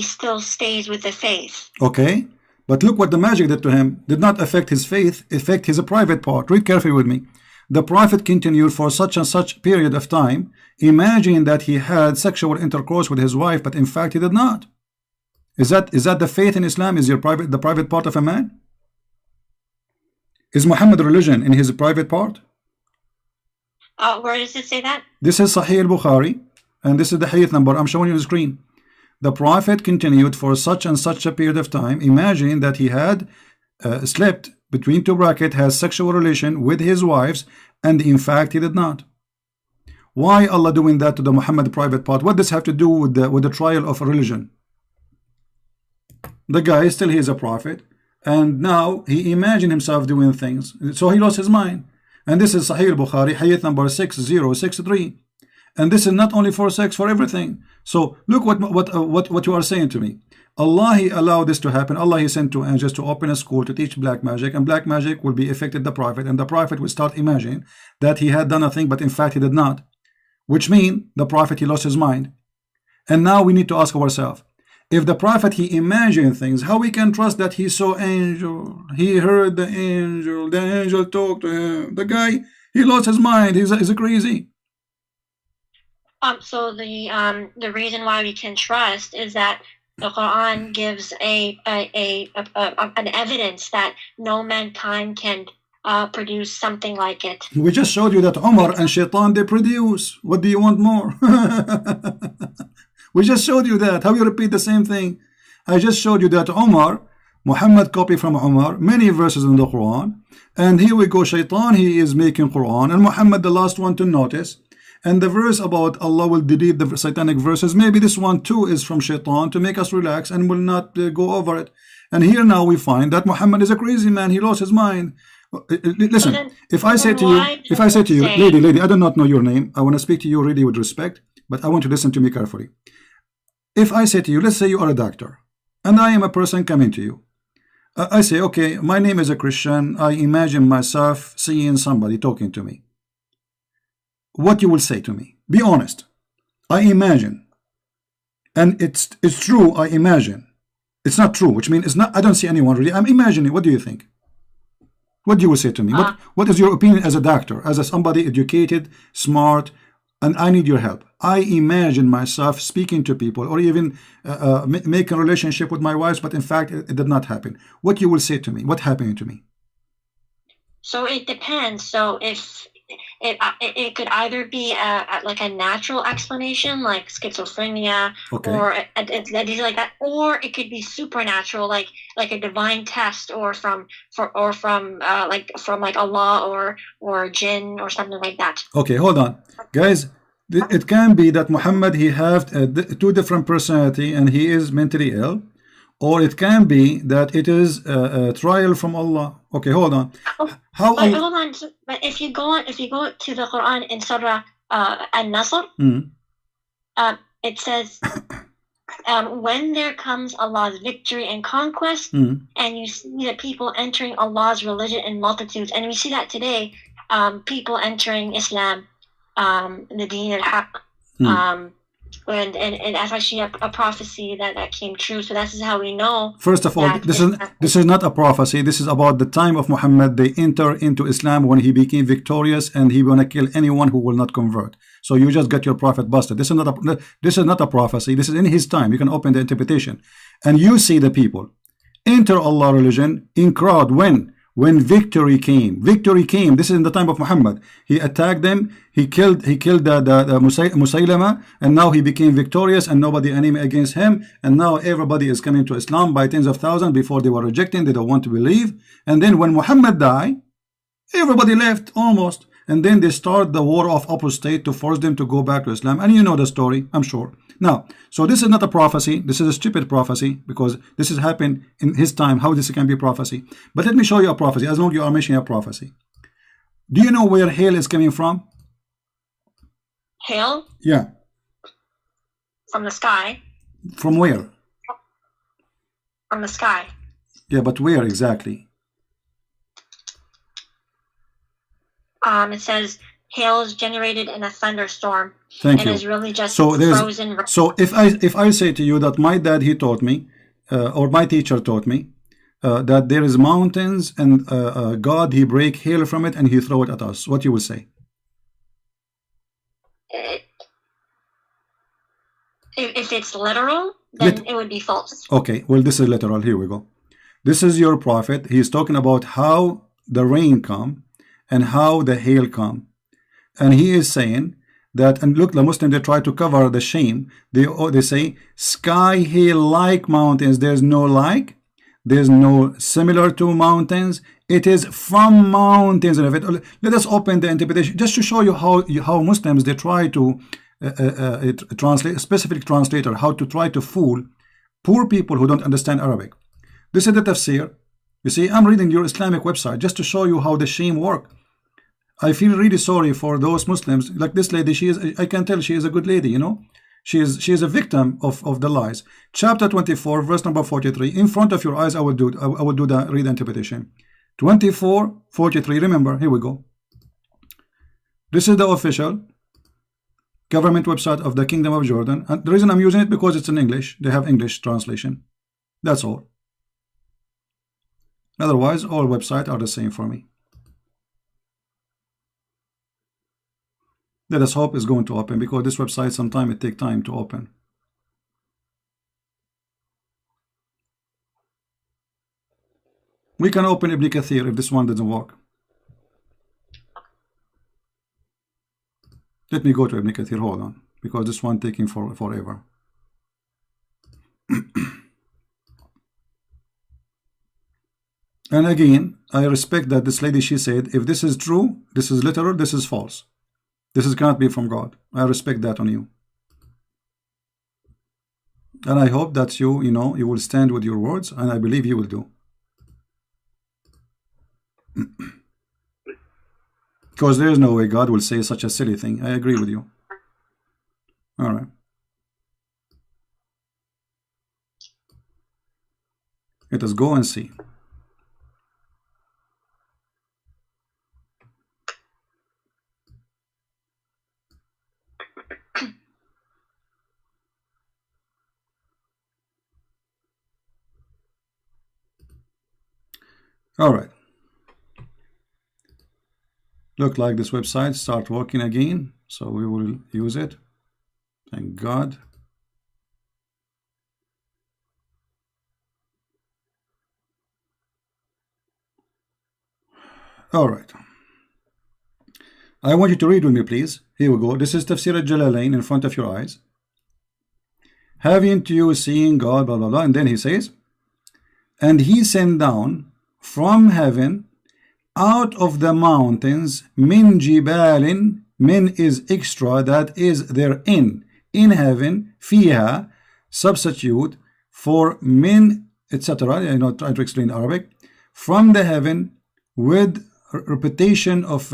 still stays with the faith. Okay. But look what the magic did to him. Did not affect his faith, affect his private part. Read carefully with me. The prophet continued for such and such period of time, imagining that he had sexual intercourse with his wife, but in fact he did not. Is that the faith in Islam? Is the private part of a man? Is Muhammad religion in his private part? Where does it say that? This is Sahih al-Bukhari, and this is the hadith number I'm showing you on the screen. The prophet continued for such and such a period of time, imagining that he had slept between two brackets, has sexual relation with his wives, and in fact he did not. Why Allah doing that to the Muhammad private part? What does this have to do with the trial of religion? The guy still he is a prophet, and now he imagined himself doing things, so he lost his mind. And this is Sahih al-Bukhari, hadith number 6063. And this is not only for sex, for everything. So look what you are saying to me. Allah, He allowed this to happen. Allah, He sent two angels to open a school to teach black magic, and black magic will be affected the prophet, and the prophet will start imagining that he had done a thing, but in fact he did not. Which means the prophet, he lost his mind. And now we need to ask ourselves, if the prophet, he imagined things, how we can trust that he saw angel, he heard the angel talked to him. The guy, he lost his mind. He's crazy. So the reason why we can trust is that the Quran gives an evidence that no mankind can produce something like it. We just showed you that Umar and Shaitan, they produce. What do you want more? We just showed you that. How you repeat the same thing? I just showed you that Umar, Muhammad copied from Umar many verses in the Quran, and here we go, Shaitan, he is making Quran, and Muhammad the last one to notice. And the verse about Allah will delete the satanic verses, maybe this one too is from Shaitan to make us relax and will not go over it. And here now we find that Muhammad is a crazy man. He lost his mind. Listen, if I say to you, lady, I do not know your name. I want to speak to you really with respect, but I want you to listen to me carefully. If I say to you, let's say you are a doctor, and I am a person coming to you. I say, okay, my name is a Christian. I imagine myself seeing somebody talking to me. What you will say to me? Be honest. I imagine, and it's true. I imagine. It's not true, which means it's not. I don't see anyone really. I'm imagining. What do you think? What do you say to me? What is your opinion as a doctor, as somebody educated, smart, and I need your help? I imagine myself speaking to people, or even making a relationship with my wife, but in fact it did not happen. What you will say to me? What happened to me? So it depends. So if it could either be like a natural explanation, like schizophrenia, okay, or anything like that, or it could be supernatural, like a divine test, or from Allah or jinn or something like that. Okay, hold on, guys. It can be that Muhammad, he have two different personality and he is mentally ill, or it can be that it is a trial from Allah. Okay, hold on. Hold on. But if you go to the Quran in Surah An-Nasr, it says when there comes Allah's victory and conquest, and you see the people entering Allah's religion in multitudes, and we see that today, people entering Islam, the Deen al-Haq, and that's actually a prophecy that came true. So this is how we know. First of all, this is not a prophecy. This is about the time of Muhammad. They enter into Islam when he became victorious, and he gonna kill anyone who will not convert. So you just got your prophet busted. This is not a prophecy. This is in his time. You can open the interpretation, and you see the people enter Allah religion in crowd when victory came. Victory came. This is in the time of Muhammad. He attacked them. He killed the Musaylama, and now he became victorious, and nobody enemy against him. And now everybody is coming to Islam by tens of thousands. Before they were rejecting, they don't want to believe. And then when Muhammad died, everybody left almost. And then they start the war of apostate to force them to go back to Islam. And you know the story, I'm sure. Now, so this is not a prophecy. This is a stupid prophecy, because this has happened in his time. How this can be prophecy? But let me show you a prophecy, as long as you are mentioning a prophecy. Do you know where hail is coming from? Hail? Yeah. From the sky. From where? From the sky. Yeah, but where exactly? It says hail is generated in a thunderstorm. Thank you. Is really just so frozen. So if I say to you that my dad, he taught me, or my teacher taught me, that there is mountains, and God, he break hail from it and he throw it at us, what you will say? If it's literal, then it would be false. Okay, well, this is literal. Here we go. This is your prophet. He's talking about how the rain come and how the hail come, and he is saying that, and look, the Muslims, they try to cover the shame. They say sky hail like mountains. There's no like, there's no similar to mountains. It is from mountains. And let us open the interpretation just to show you how Muslims, they try to translate, a specific translator, how to try to fool poor people who don't understand Arabic. This is the tafsir. You see, I'm reading your Islamic website just to show you how the shame work. I feel really sorry for those Muslims, like this lady. I can tell she is a good lady, you know. She is a victim of the lies. Chapter 24, verse number 43. In front of your eyes, I will do the read interpretation. 24:43. Remember, here we go. This is the official government website of the Kingdom of Jordan, and the reason I'm using it because it's in English. They have English translation. That's all. Otherwise, all websites are the same for me. Let us hope it's going to open, because this website sometimes it takes time to open. We can open Ibn Kathir if this one doesn't work. Let me go to Ibn Kathir, hold on, because this one taking forever. And again, I respect that this lady, she said, if this is true, this is literal, this is false. This cannot be from God. I respect that on you. And I hope that you will stand with your words, and I believe you will do. Because there is no way God will say such a silly thing. I agree with you. All right. Let us go and see. All right. Look like this website start working again, so we will use it. Thank God. All right. I want you to read with me, please. Here we go. This is Tafsir al-Jalalain in front of your eyes. Haven't you seen God, blah, blah, blah. And then he says, and he sent down from heaven out of the mountains min jibalin, min is extra, that is therein, in heaven, fiha, substitute for min, etc. I know, try to explain Arabic. From the heaven, with repetition of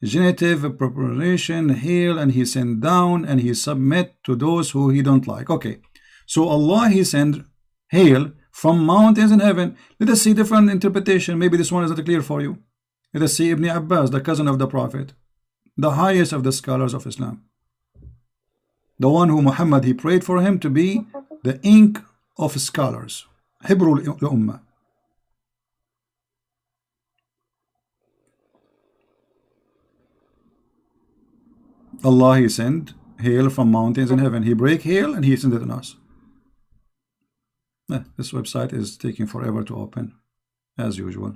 genitive preparation, hail, and he sent down, and he submit to those who he don't like. Okay, So Allah, He sent hail from mountains in heaven. Let us see different interpretation. Maybe this one is not clear for you. Let us see Ibn Abbas, the cousin of the Prophet, the highest of the scholars of Islam, the one who Muhammad, he prayed for him to be the ink of scholars, Hibrul Ummah. Allah, He sent hail from mountains in heaven. He break hail and He sent it on us. This website is taking forever to open, as usual.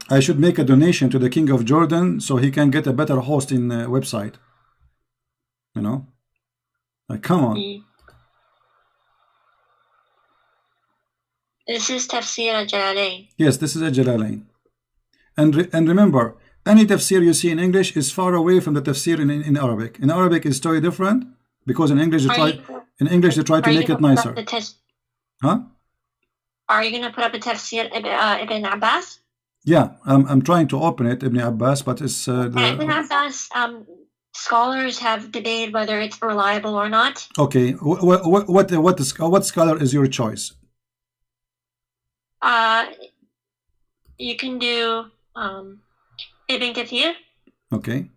I should make a donation to the King of Jordan so he can get a better hosting website. You know, like, come on. This is Tafsir al-Jalalain. Yes, this is a Jalalain. And remember, any tafsir you see in English is far away from the tafsir in Arabic. In Arabic, it's totally different because in English they try to make it nicer. Huh? Are you going to put up a tafsir Ibn Abbas? Yeah, I'm trying to open it, Ibn Abbas, but it's Ibn Abbas. Scholars have debated whether it's reliable or not. Okay, what scholar is your choice? You can do Ibn Kathir. Okay.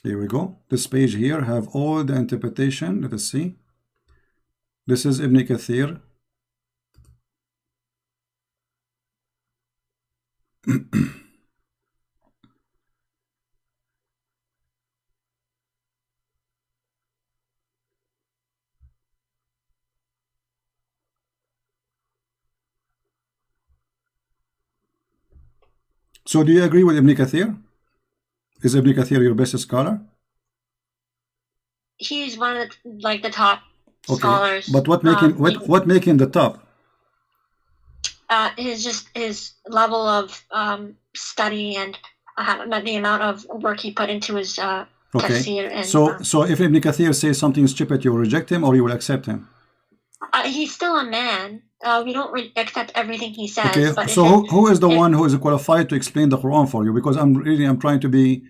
Here we go. This page here have all the interpretation. Let us see. This is Ibn Kathir. So do you agree with Ibn Kathir? Is Ibn Kathir your best scholar? He's one of the top scholars. But what make him the top? His level of study and the amount of work he put into his tafsir. And, so if Ibn Kathir says something stupid, you will reject him or you will accept him? He's still a man. We don't accept everything he says. Okay, but so who is the one who is qualified to explain the Quran for you? Because I'm trying to be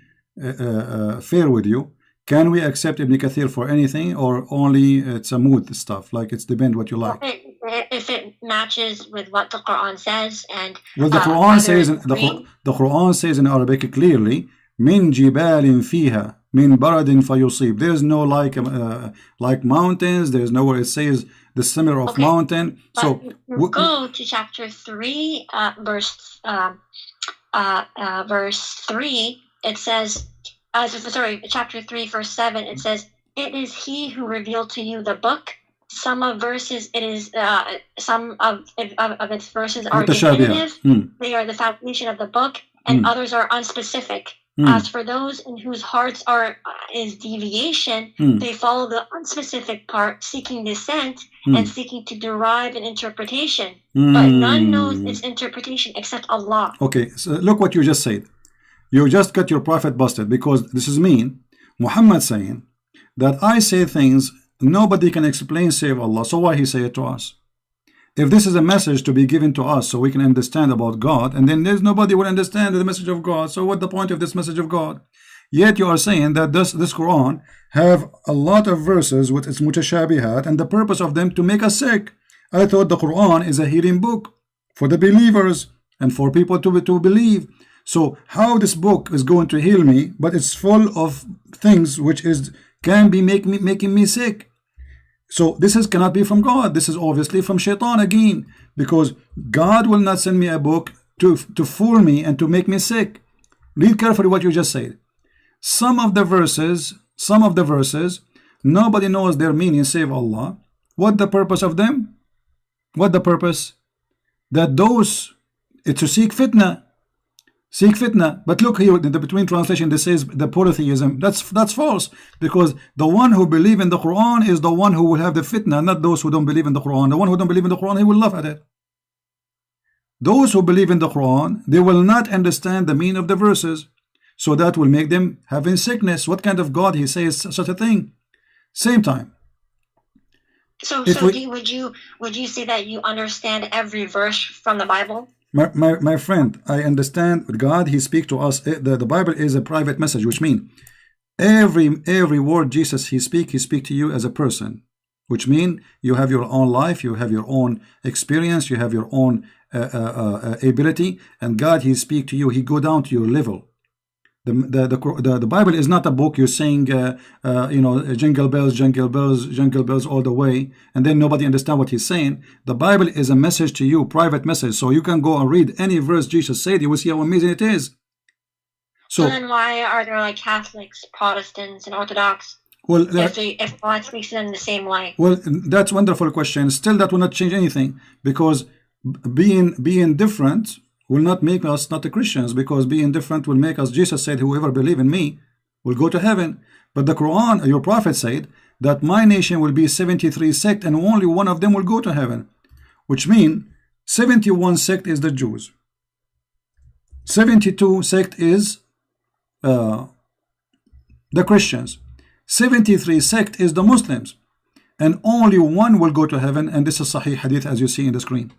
fair with you. Can we accept Ibn Kathir for anything, or only it's a mood stuff? Like it's depend what you like. If it matches with what the Quran says, and well, the Quran says the Quran says in Arabic clearly, "Min jibalin fiha min baradin fayusib." There is no like mountains. There is nowhere it says the similar of mountain. But so go to chapter 3, verse 3. It says, chapter 3, verse 7. It says, "It is He who revealed to you the book." Some of verses, it is some of its verses are definitive. They are the foundation of the book, and others are unspecific. As for those in whose hearts is deviation, they follow the unspecific part, seeking dissent and seeking to derive an interpretation. But none knows its interpretation except Allah. Okay, so look what you just said. You just got your prophet busted, because this is mean. Muhammad saying that I say things nobody can explain save Allah. So why he say it to us? If this is a message to be given to us so we can understand about God, and then there's nobody will understand the message of God, so what the point of this message of God? Yet you are saying that this Quran have a lot of verses with its mutashabihat, and the purpose of them to make us sick. I thought the Quran is a healing book for the believers and for people to believe. So how this book is going to heal me, but it's full of things which can be making me sick. So this cannot be from God. This is obviously from Shaitan again, because God will not send me a book to fool me and to make me sick. Read carefully what you just said. Some of the verses, nobody knows their meaning save Allah. What the purpose of them? What the purpose? That those, it's to seek fitna. Seek fitna. But look here in the between translation, this says the polytheism. That's false, because the one who believe in the Quran is the one who will have the fitna, not those who don't believe in the Quran. The one who don't believe in the Quran, he will laugh at it. Those who believe in the Quran, they will not understand the meaning of the verses, so that will make them having sickness. What kind of God he says such a thing? Same time, So, If so we, would you say that you understand every verse from the Bible? my friend, I understand God, he speaks to us. The Bible is a private message, which means every word Jesus he speak to you as a person, which mean you have your own life, you have your own experience, you have your own ability, and God he speak to you, he go down to your level. The Bible is not a book you're saying you know, jingle bells, jingle bells, jingle bells all the way, and then nobody understand what he's saying. The Bible is a message to you, private message, so you can go and read any verse Jesus said, you will see how amazing it is. So then why are there like Catholics, Protestants, and Orthodox? Well, if God speaks to them the same way? well, that's a wonderful question. Still, that will not change anything, because being different will not make us not a Christians, because being different will make us, Jesus said, whoever believe in me will go to heaven. But the Quran, your prophet said that my nation will be 73 sect and only one of them will go to heaven, which means 71 sect is the Jews, 72 sect is the Christians, 73 sect is the Muslims, and only one will go to heaven, and this is Sahih Hadith as you see in the screen.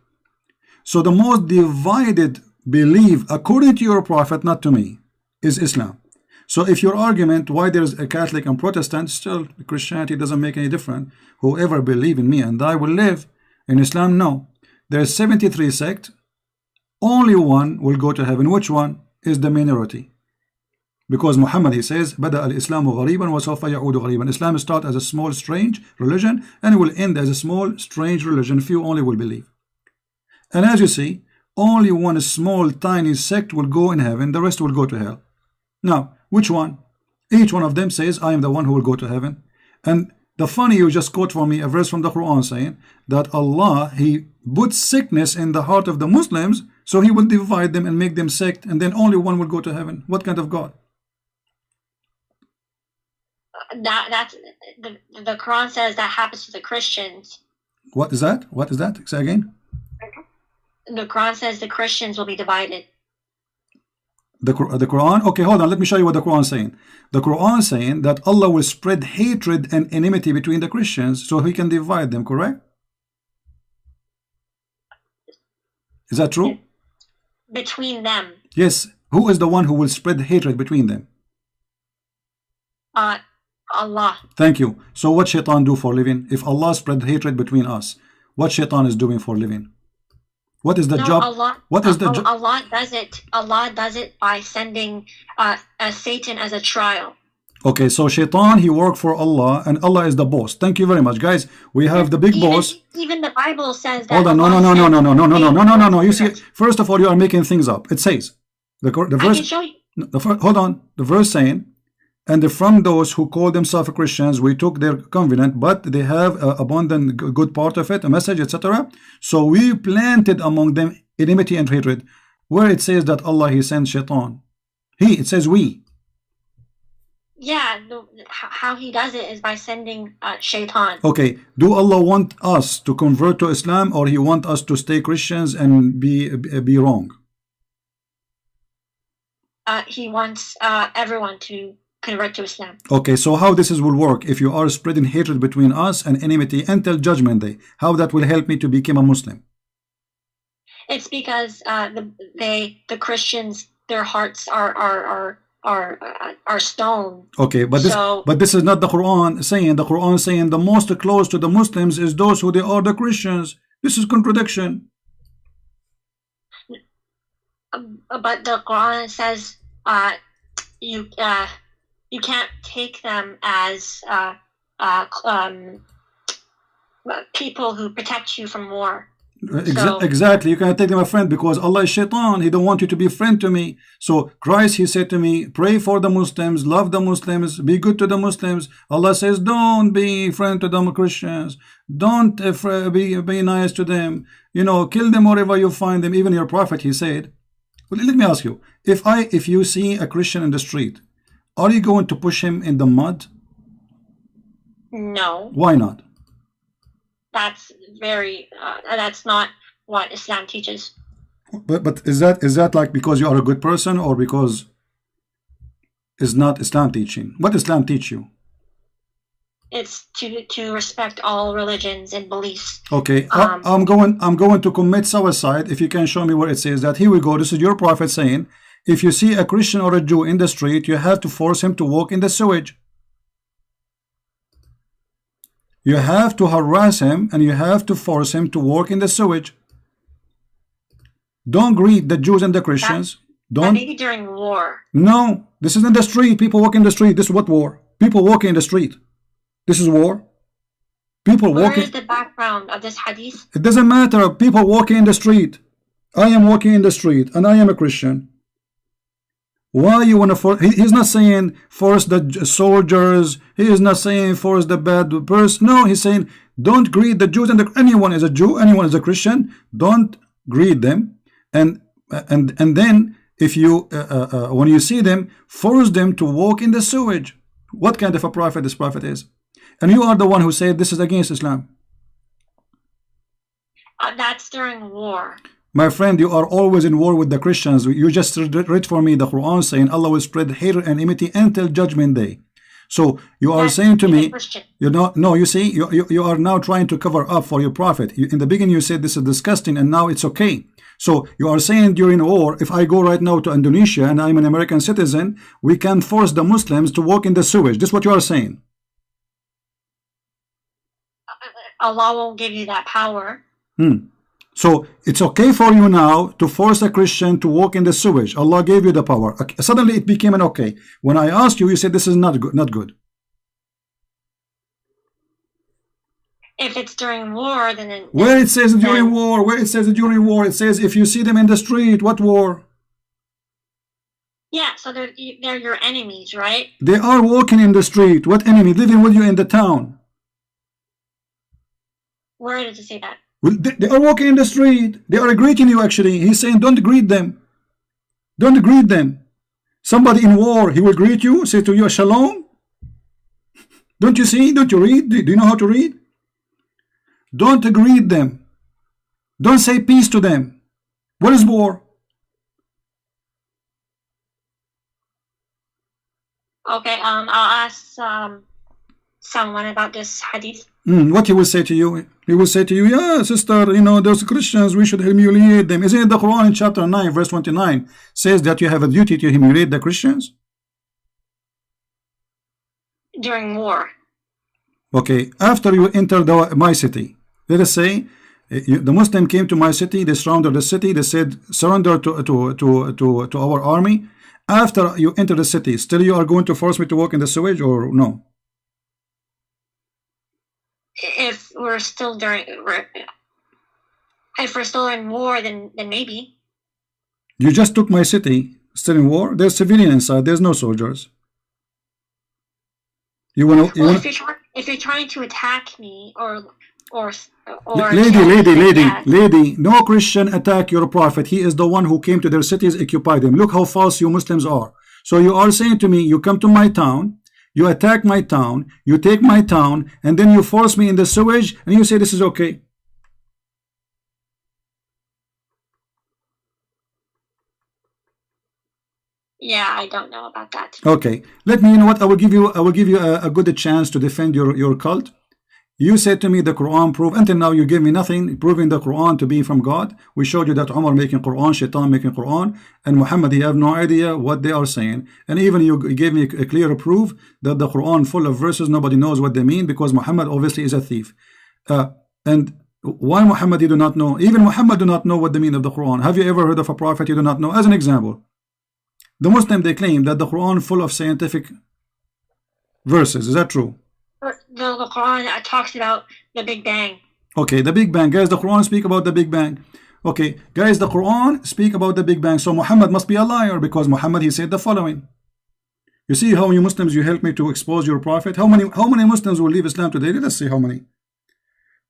So the most divided belief, according to your prophet, not to me, is Islam. So if your argument why there's a Catholic and Protestant, still Christianity doesn't make any difference. Whoever believe in me and I will live. In Islam, no. There's 73 sect, only one will go to heaven. Which one? Is the minority. Because Muhammad, he says, بدأ الإسلام غريبا وسوف يعود غريبا. Islam start as a small strange religion and it will end as a small strange religion. Few only will believe. And as you see, only one small tiny sect will go in heaven, the rest will go to hell. Now, which one? Each one of them says, I am the one who will go to heaven. And the funny, you just quote for me a verse from the Quran saying that Allah, he puts sickness in the heart of the Muslims, so he will divide them and make them sect, and then only one will go to heaven. What kind of God? That's the Quran says that happens to the Christians. What is that? What is that? Say again. The Quran says the Christians will be divided. The Quran? Okay, hold on. Let me show you what the Quran is saying. The Quran is saying that Allah will spread hatred and enmity between the Christians so he can divide them, correct? Is that true? Between them. Yes. Who is the one who will spread hatred between them? Allah. Thank you. So what shaitan do for living? If Allah spread hatred between us, what shaitan is doing for living? What is the job? What is the job? Allah does it. Allah does it by sending Satan as a trial. Okay, so shaitan, he worked for Allah, and Allah is the boss. Thank you very much, guys. We have the big boss. Even the Bible says that. Hold on, no. You see, first of all, you are making things up. It says the verse. I can show you. Hold on. The verse saying, and from those who call themselves Christians, we took their covenant, but they have abundant good part of it, a message, etc. So we planted among them enmity and hatred. Where it says that Allah, he sent shaitan. It says we. Yeah, how he does it is by sending shaitan. Okay, do Allah want us to convert to Islam, or he want us to stay Christians and be wrong? He wants everyone to convert to Islam. Okay, so how this will work if you are spreading hatred between us and enmity until judgment day? How that will help me to become a Muslim? It's because the Christians, their hearts are stone. Okay, but this is not the Quran saying. The Quran saying the most close to the Muslims is those who they are the Christians. This is contradiction. But the Quran says you can't take them as people who protect you from war. Exactly, you cannot take them a friend because Allah is shaitan. He don't want you to be a friend to me. So Christ, he said to me, pray for the Muslims, love the Muslims, be good to the Muslims. Allah says, don't be friend to the Christians, don't be nice to them, you know, kill them wherever you find them. Even your prophet, he said. Well, let me ask you, if you see a Christian in the street, are you going to push him in the mud? No. Why not? That's that's not what Islam teaches. But is that like because you are a good person, or because it's not Islam teaching? What Islam teach you? it's to respect all religions and beliefs. Okay, I'm going to commit suicide if you can show me where it says that. Here we go. This is your prophet saying, if you see a Christian or a Jew in the street, you have to force him to walk in the sewage. You have to harass him and you have to force him to walk in the sewage. Don't greet the Jews and the Christians. Don't. Maybe during war. No, this is in the street. People walk in the street. This is what war? People walking in the street. This is war. People walking. Where is the background of this hadith? It doesn't matter. People walking in the street. I am walking in the street and I am a Christian. Why you want to force? He's not saying force the soldiers. He is not saying force the bad person. No, he's saying don't greet the Jews and anyone is a Jew, anyone is a Christian. Don't greet them, and then if you when you see them, force them to walk in the sewage. What kind of a prophet this prophet is? And you are the one who said this is against Islam. That's during war. My friend, you are always in war with the Christians. You just read for me the Quran saying Allah will spread hate and enmity until judgment day. So you are saying to me, you know, no, you see, you are now trying to cover up for your prophet. In the beginning you said this is disgusting and now it's okay. So you are saying during war, if I go right now to Indonesia and I'm an American citizen, we can force the Muslims to walk in the sewage. This is what you are saying. Allah won't give you that power. So it's okay for you now to force a Christian to walk in the sewage. Allah gave you the power. Okay. Suddenly it became an okay. When I asked you, you said this is not good. Not good. If it's during war, then where it says during war, where it says during war, it says if you see them in the street. What war? Yeah, so they're your enemies, right? They are walking in the street. What enemy? Living with you in the town. Where does it say that? Well, they are walking in the street. They are greeting you actually. He's saying don't greet them. Don't greet them. Somebody in war, he will greet you, say to you shalom. Don't you see? Don't you read? Do you know how to read? Don't greet them. Don't say peace to them. What is war? Okay, I'll ask someone about this hadith. What he will say to you? He will say to you, yeah, sister, you know, those Christians, we should humiliate them. Isn't it the Quran in chapter 9, verse 29 says that you have a duty to humiliate the Christians? During war. Okay, after you enter my city, let us say the Muslim came to my city, they surrounded the city, they said surrender to our army. After you enter the city, still you are going to force me to walk in the sewage or no? If we're still in war, then maybe. You just took my city, still in war. There's civilian inside. There's no soldiers. If you're trying to attack me or lady, no Christian attack your prophet. He is the one who came to their cities, occupied them. Look how false you Muslims are. So you are saying to me, you come to my town, you attack my town, you take my town, and then you force me in the sewage, and you say this is okay. Yeah, I don't know about that. Okay, let me. You know what? I will give you a good chance to defend your cult. You said to me the Quran proof. Until now you gave me nothing proving the Quran to be from God. We showed you that Umar making Quran, Shaitan making Quran, and Muhammad, he have no idea what they are saying. And even you gave me a clear proof that the Quran full of verses nobody knows what they mean because Muhammad obviously is a thief. And why Muhammad you do not know? Even Muhammad do not know what the meaning of the Quran. Have you ever heard of a prophet you do not know? As an example, the Muslim, they claim that the Quran full of scientific verses. Is that true? The Quran talks about the Big Bang. Okay, the Big Bang. Guys, the Quran speak about the Big Bang. Okay, guys, the Quran speak about the Big Bang. So Muhammad must be a liar because Muhammad, he said the following. You see how many Muslims you help me to expose your prophet? How many Muslims will leave Islam today? Let's see how many.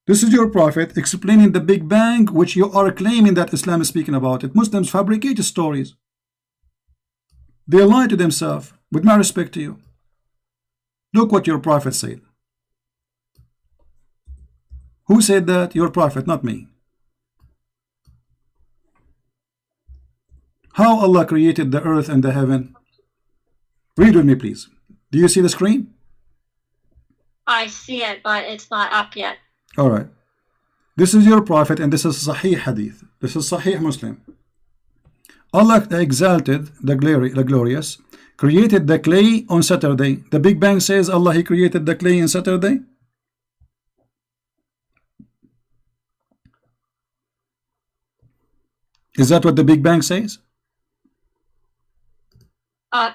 This is your prophet explaining the Big Bang, which you are claiming that Islam is speaking about it. Muslims fabricate stories. They lie to themselves. With my respect to you. Look what your prophet said. Who said that? Your prophet, not me. How Allah created the earth and the heaven. Read with me, please. Do you see the screen? I see it, but it's not up yet. All right. This is your prophet, and this is Sahih Hadith. This is Sahih Muslim. Allah exalted the glorious, created the clay on Saturday. The Big Bang says Allah He created the clay on Saturday. Is that what the Big Bang says?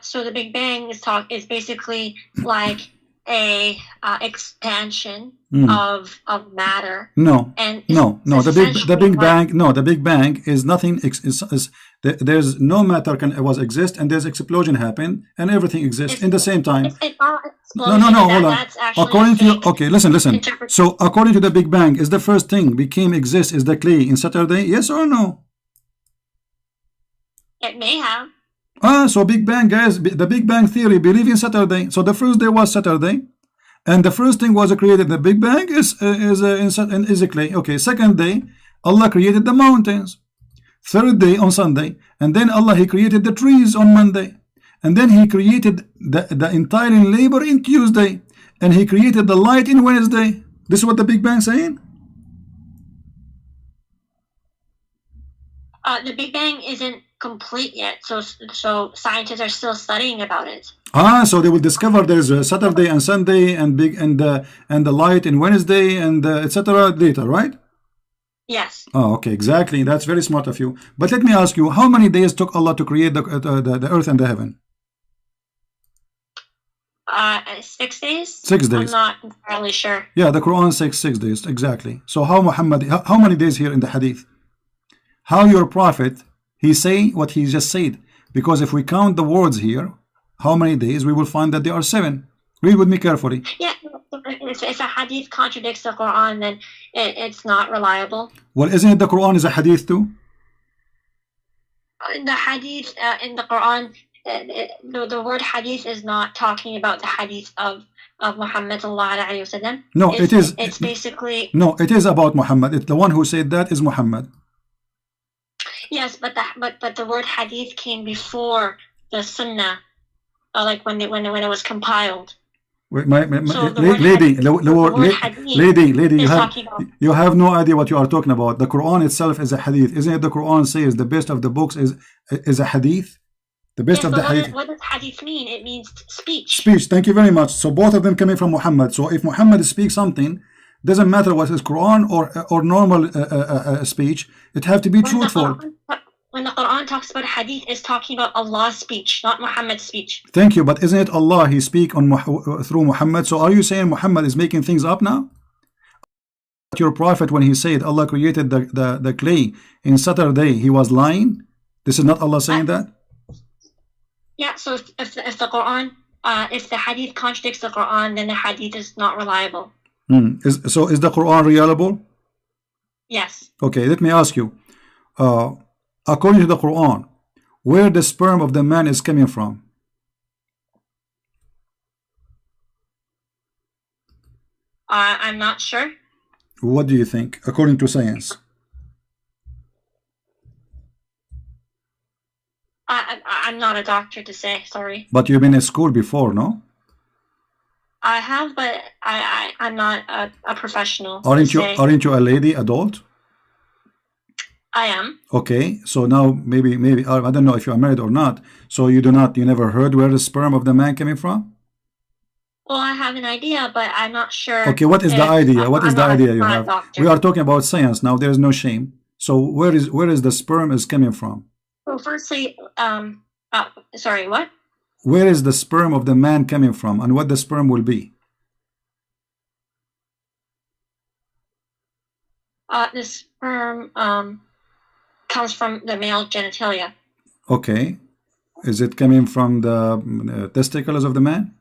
So the Big Bang is basically like a expansion of matter. No, and no. The Big Bang is nothing. There's no matter was exist, and there's explosion happen, and everything exists in the same time. No. Hold on. According to okay, listen. So according to the Big Bang, is the first thing became exist is the clay in Saturday? Yes or no? It may have. So Big Bang, guys, the Big Bang theory believe in Saturday. So the first day was Saturday, and the first thing was created. The Big Bang is a clay. Okay, second day, Allah created the mountains. Third day on Sunday, and then Allah He created the trees on Monday, and then He created the entire labor in Tuesday, and He created the light in Wednesday. This is what the Big Bang saying. The Big Bang isn't complete yet, so scientists are still studying about it. So they will discover there's a Saturday and Sunday and the light in Wednesday and etc. later, right? Yes. Oh, okay, exactly. That's very smart of you. But let me ask you, how many days took Allah to create the earth and the heaven? 6 days. 6 days. I'm not entirely sure. Yeah, the Quran says 6 days exactly. So how many days here in the Hadith? How your prophet he say what he just said? Because if we count the words here, how many days, we will find that there are 7. Read with me carefully. Yeah, if a hadith contradicts the Quran, then it's not reliable. Well, isn't it the Quran is a hadith too? The hadith in the Quran, the word hadith is not talking about the hadith of Muhammad sallallahu alaihi wasallam. No, it is. It's basically. No, it is about Muhammad. It's the one who said that is Muhammad. Yes, but the word hadith came before the Sunnah, like when it was compiled. Wait, lady, you have no idea what you are talking about. The Quran itself is a hadith. Isn't it the Quran says the best of the books is a hadith? The best of the hadith. What does hadith mean? It means speech. Speech, thank you very much. So both of them coming from Muhammad. So if Muhammad speaks something, doesn't matter what is Quran or normal speech, it have to be truthful. When the Quran talks about hadith, it's talking about Allah's speech, not Muhammad's speech. Thank you, but isn't it Allah He speak on through Muhammad? So are you saying Muhammad is making things up now? Your prophet, when he said Allah created the clay in Saturday, he was lying? This is not Allah saying that? Yeah, so if the Quran, if the hadith contradicts the Quran, then the hadith is not reliable. So is the Quran reliable? Yes. Okay, let me ask you. According to the Quran, where the sperm of the man is coming from? I'm not sure. What do you think, according to science? I'm not a doctor to say, sorry. But you've been in school before, no? I have, but I'm not a professional. Aren't you a lady, adult? I am. Okay, so now maybe I don't know if you are married or not. So you never heard where the sperm of the man coming from? Well, I have an idea, but I'm not sure. Okay, what is the idea? What is the idea you have? We are talking about science now. There is no shame. So where is the sperm is coming from? Well, firstly, sorry, what? Where is the sperm of the man coming from, and what the sperm will be? The sperm comes from the male genitalia. Okay. Is it coming from the testicles of the man?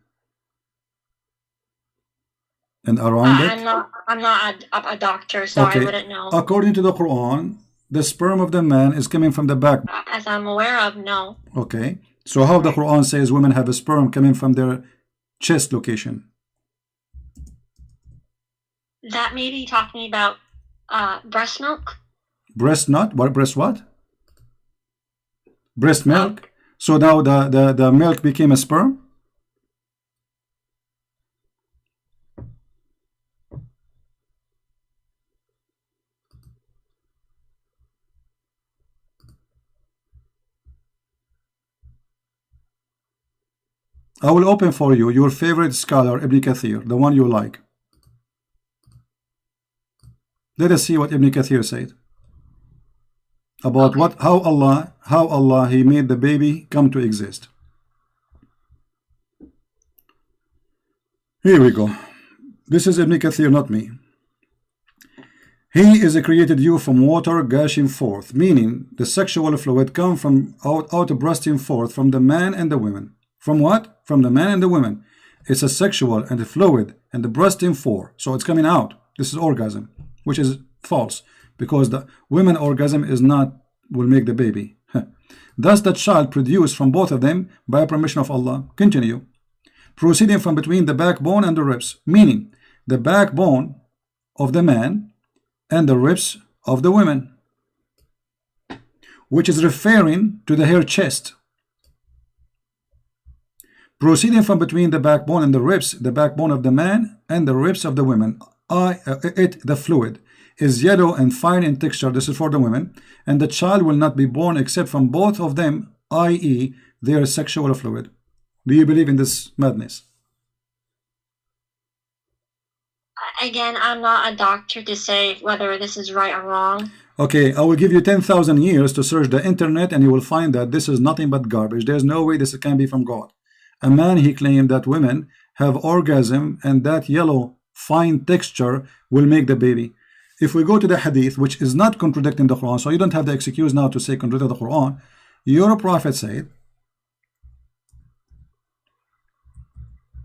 And around it? I'm not a doctor, so okay. I wouldn't know. According to the Quran, the sperm of the man is coming from the back. As I'm aware of, no. Okay. So how the Quran says women have a sperm coming from their chest location? That may be talking about breast milk. Breast nut? What? Breast what? Breast milk. So now the milk became a sperm? I will open for you your favorite scholar, Ibn Kathir, the one you like. Let us see what Ibn Kathir said about how Allah he made the baby come to exist. Here we go. This is Ibn Kathir, not me. He is created you from water gushing forth, meaning the sexual fluid come from out bursting forth from the man and the women. From what? From the man and the women. It's a sexual and a fluid and the bursting forth. So it's coming out. This is orgasm, which is false, because the women orgasm is not will make the baby. Thus the child produced from both of them by permission of Allah. Continue. Proceeding from between the backbone and the ribs, meaning the backbone of the man and the ribs of the women, which is referring to the hair chest. Proceeding from between the backbone and the ribs, the backbone of the man and the ribs of the women, the fluid is yellow and fine in texture. This is for the women, and the child will not be born except from both of them, i.e. their sexual fluid. Do you believe in this madness? Again, I'm not a doctor to say whether this is right or wrong. Okay, I will give you 10,000 years to search the internet and you will find that this is nothing but garbage. There's no way this can be from God. A man, he claimed that women have orgasm and that yellow fine texture will make the baby. If we go to the hadith, which is not contradicting the Quran, so you don't have the excuse now to say contradict the Quran, your prophet said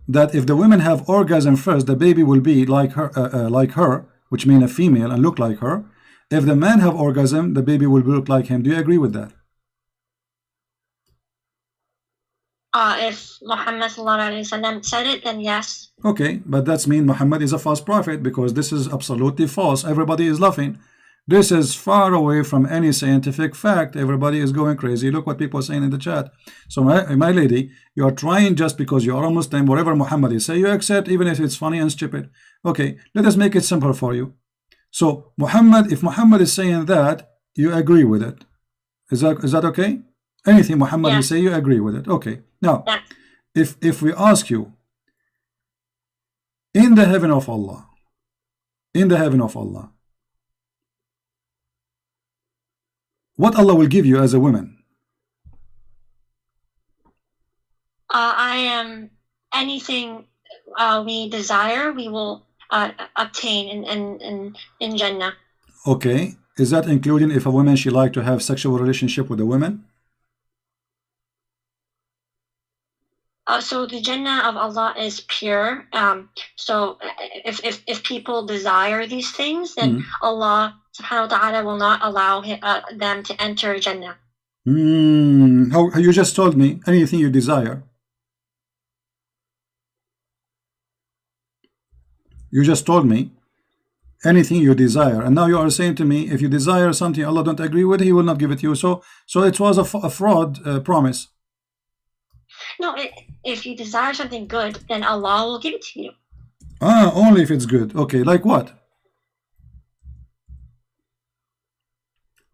that if the women have orgasm first, the baby will be like her, which means a female and look like her. If the man have orgasm, the baby will look like him. Do you agree with that? If Muhammad said it, then yes. Okay, but that's mean Muhammad is a false prophet, because this is absolutely false. Everybody is laughing. This is far away from any scientific fact. Everybody is going crazy. Look what people are saying in the chat. So my lady, you are trying just because you are a Muslim, whatever Muhammad is say, you accept even if it's funny and stupid. Okay, let us make it simple for you. So Muhammad, if Muhammad is saying that, you agree with it. Is that okay? Anything Muhammad will say, you agree with it. Okay. Now, if we ask you, in the heaven of Allah, what Allah will give you as a woman? I am anything we desire, we will obtain in Jannah. Okay. Is that including if a woman she like to have sexual relationship with a woman? So the Jannah of Allah is pure. So if people desire these things, then Allah subhanahu wa ta'ala will not allow them to enter Jannah. How you just told me anything you desire. You just told me anything you desire, and now you are saying to me if you desire something Allah don't agree with, He will not give it to you. So it was a fraud promise. No, if you desire something good, then Allah will give it to you. Only if it's good. Okay, like what?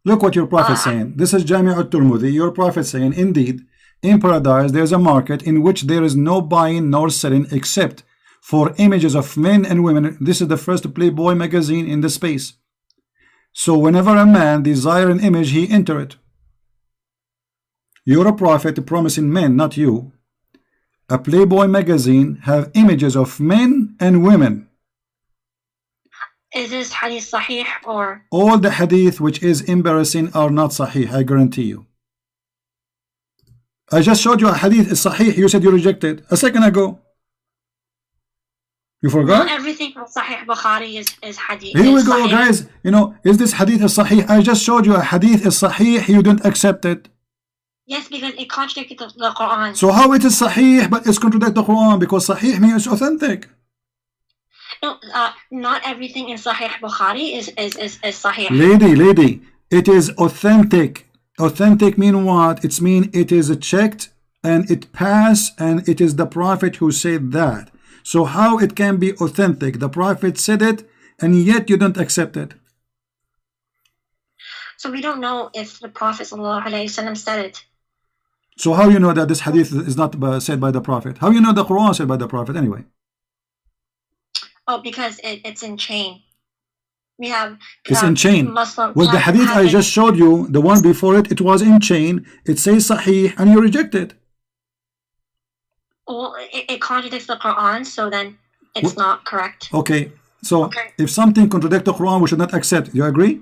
Look what your prophet is saying. This is Jami' al-Tirmidhi. Your prophet saying, indeed, in paradise there's a market in which there is no buying nor selling except for images of men and women. This is the first Playboy magazine in the space. So whenever a man desire an image, he enter it. You're a prophet promising men, not you. A Playboy magazine have images of men and women. Is this hadith sahih or? All the hadith which is embarrassing are not sahih, I guarantee you. I just showed you a hadith is sahih, you said you rejected a second ago. You forgot? Not everything from Sahih Bukhari is hadith. Here we go, guys. You know, is this hadith is sahih? I just showed you a hadith is sahih, you didn't accept it. Yes, because it contradicted the Quran. So how it is sahih but it's contradict the Quran? Because sahih means authentic. No, not everything in Sahih Bukhari is sahih. Lady, it is authentic. Authentic mean what? It's mean it is checked and it passed and it is the Prophet who said that. So how it can be authentic? The Prophet said it and yet you don't accept it. So we don't know if the Prophet ﷺ said it. So how you know that this hadith is not said by the Prophet? How you know the Quran said by the Prophet anyway? Oh, because it's in chain. We have It's in chain. Muslim. Well, the hadith I just showed you, the one before it, it was in chain. It says Sahih, and you reject it. Well, it contradicts the Quran, so then it's not correct. Okay, so if something contradicts the Quran, we should not accept. You agree?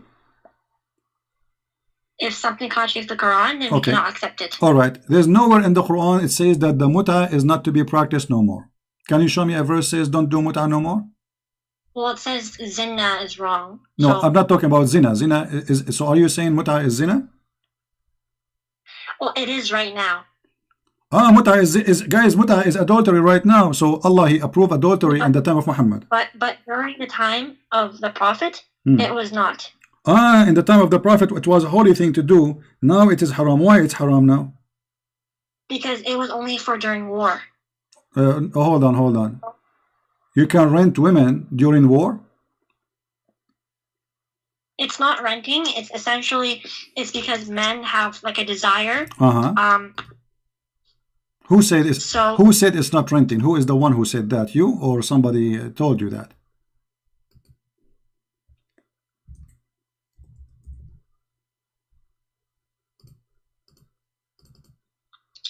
If something contradicts the Quran, then we cannot accept it. All right. There's nowhere in the Quran it says that the muta is not to be practiced no more. Can you show me a verse says don't do muta no more? Well, it says zina is wrong. No, so, I'm not talking about zina. Zina is, so are you saying muta is zina? Well, it is right now. Muta is guys, muta is adultery right now. So Allah, He approved adultery in the time of Muhammad. But during the time of the Prophet, it was not. In the time of the Prophet, it was a holy thing to do. Now it is haram. Why it's haram now? Because it was only for during war. Hold on. You can rent women during war? It's not renting. It's essentially, it's because men have like a desire. Who said it's who said it's not renting? Who is the one who said that? You or somebody told you that?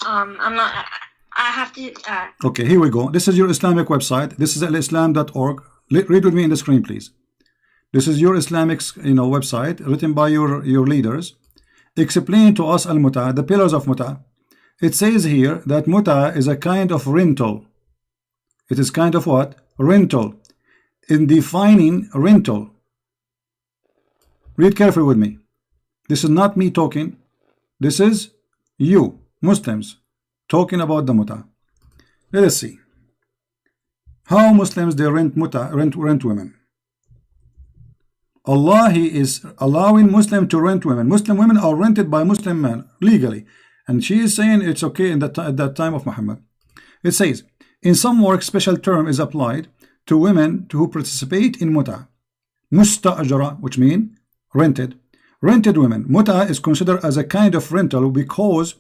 I'm not. I have to. Okay, here we go. This is your Islamic website. This is alislam.org. Read with me in the screen, please. This is your Islamic, website written by your leaders. Explain to us al-muta, the pillars of muta. It says here that muta is a kind of rental. It is kind of what? Rental. In defining rental, read carefully with me. This is not me talking. This is you, Muslims, talking about the muta. Let us see how Muslims they rent muta, rent women. Allah, He is allowing Muslim to rent women. Muslim women are rented by Muslim men legally, and she is saying it's okay in at that time of Muhammad. It says in some work special term is applied to women who participate in muta. Musta'ajara, which mean rented women. Muta is considered as a kind of rental because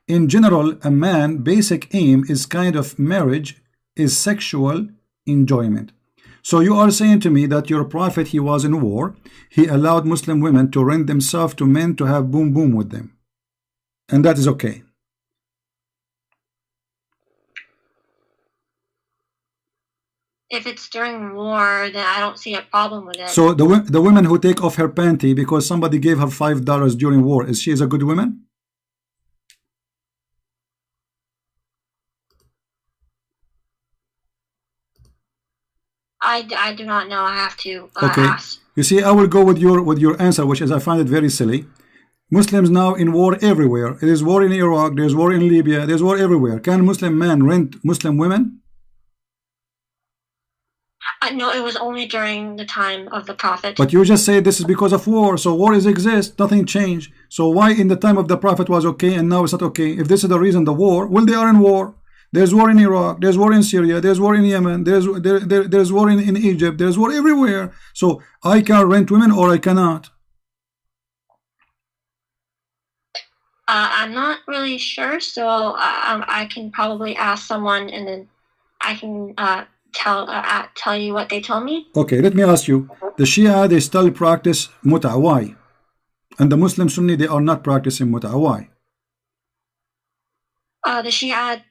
in general, a man's basic aim is kind of marriage is sexual enjoyment. So you are saying to me that your prophet, he was in war. He allowed Muslim women to rent themselves to men to have boom boom with them. And that is okay. If it's during war, then I don't see a problem with it. So the woman who take off her panty because somebody gave her $5 during war, is she a good woman? I do not know. I have to ask. You see, I will go with your answer, which is I find it very silly. Muslims now in war everywhere. There is war in Iraq. There's war in Libya. There's war everywhere. Can Muslim men rent Muslim women? No, it was only during the time of the Prophet. But you just say this is because of war. So war exists. Nothing changed. So why in the time of the Prophet was okay and now it's not okay? If this is the reason, the war, well, they are in war. There's war in Iraq, there's war in Syria, there's war in Yemen, there's war in Egypt, there's war everywhere. So I can rent women or I cannot? I'm not really sure, so I can probably ask someone and then I can tell you what they told me. Okay, let me ask you. The Shia, they still practice muta. Why? And the Muslim Sunni, they are not practicing muta. Why? The Shia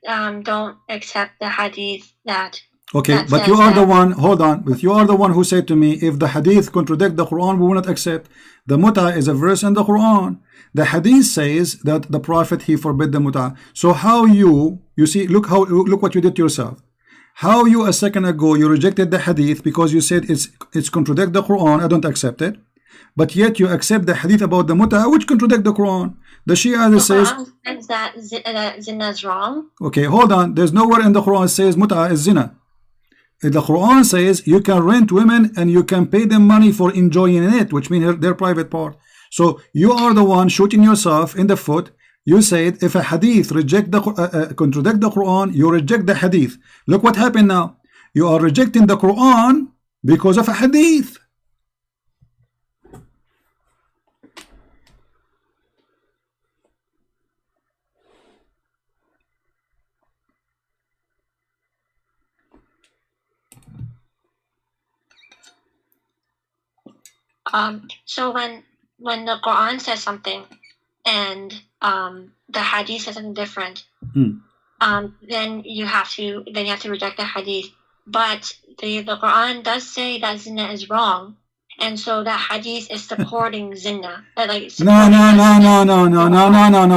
don't accept the hadith that. Okay, but you are the one, hold on, but you are the one who said to me, if the hadith contradict the Quran, we will not accept. The muta is a verse in the Quran. The hadith says that the Prophet, he forbid the muta. So how you see, look what you did to yourself. How you a second ago, you rejected the hadith because you said it's contradict the Quran, I don't accept it. But yet you accept the hadith about the muta, which contradict the Quran. The Shia says that zina is wrong. Okay, hold on. There's nowhere in the Quran says muta is zina. The Quran says you can rent women and you can pay them money for enjoying it, which means their private part. So you are the one shooting yourself in the foot. You said if a hadith contradict the Quran, you reject the hadith. Look what happened now. You are rejecting the Quran because of a hadith. So when the Quran says something and the hadith says something different, then you have to reject the hadith. But the Quran does say that zina is wrong, and so that hadith is supporting zina. No.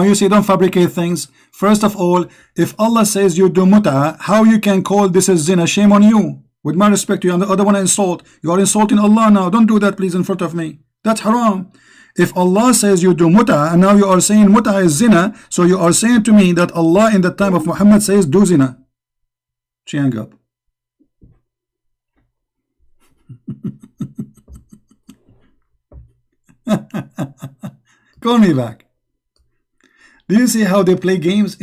You see, don't fabricate things. First of all, if Allah says you do muta, how you can call this a zina? Shame on you. With my respect to you, and the other one insult. You are insulting Allah now. Don't do that, please, in front of me. That's haram. If Allah says you do muta, and now you are saying muta is zina, so you are saying to me that Allah in the time of Muhammad says do zina. She hung up. Call me back. Do you see how they play games?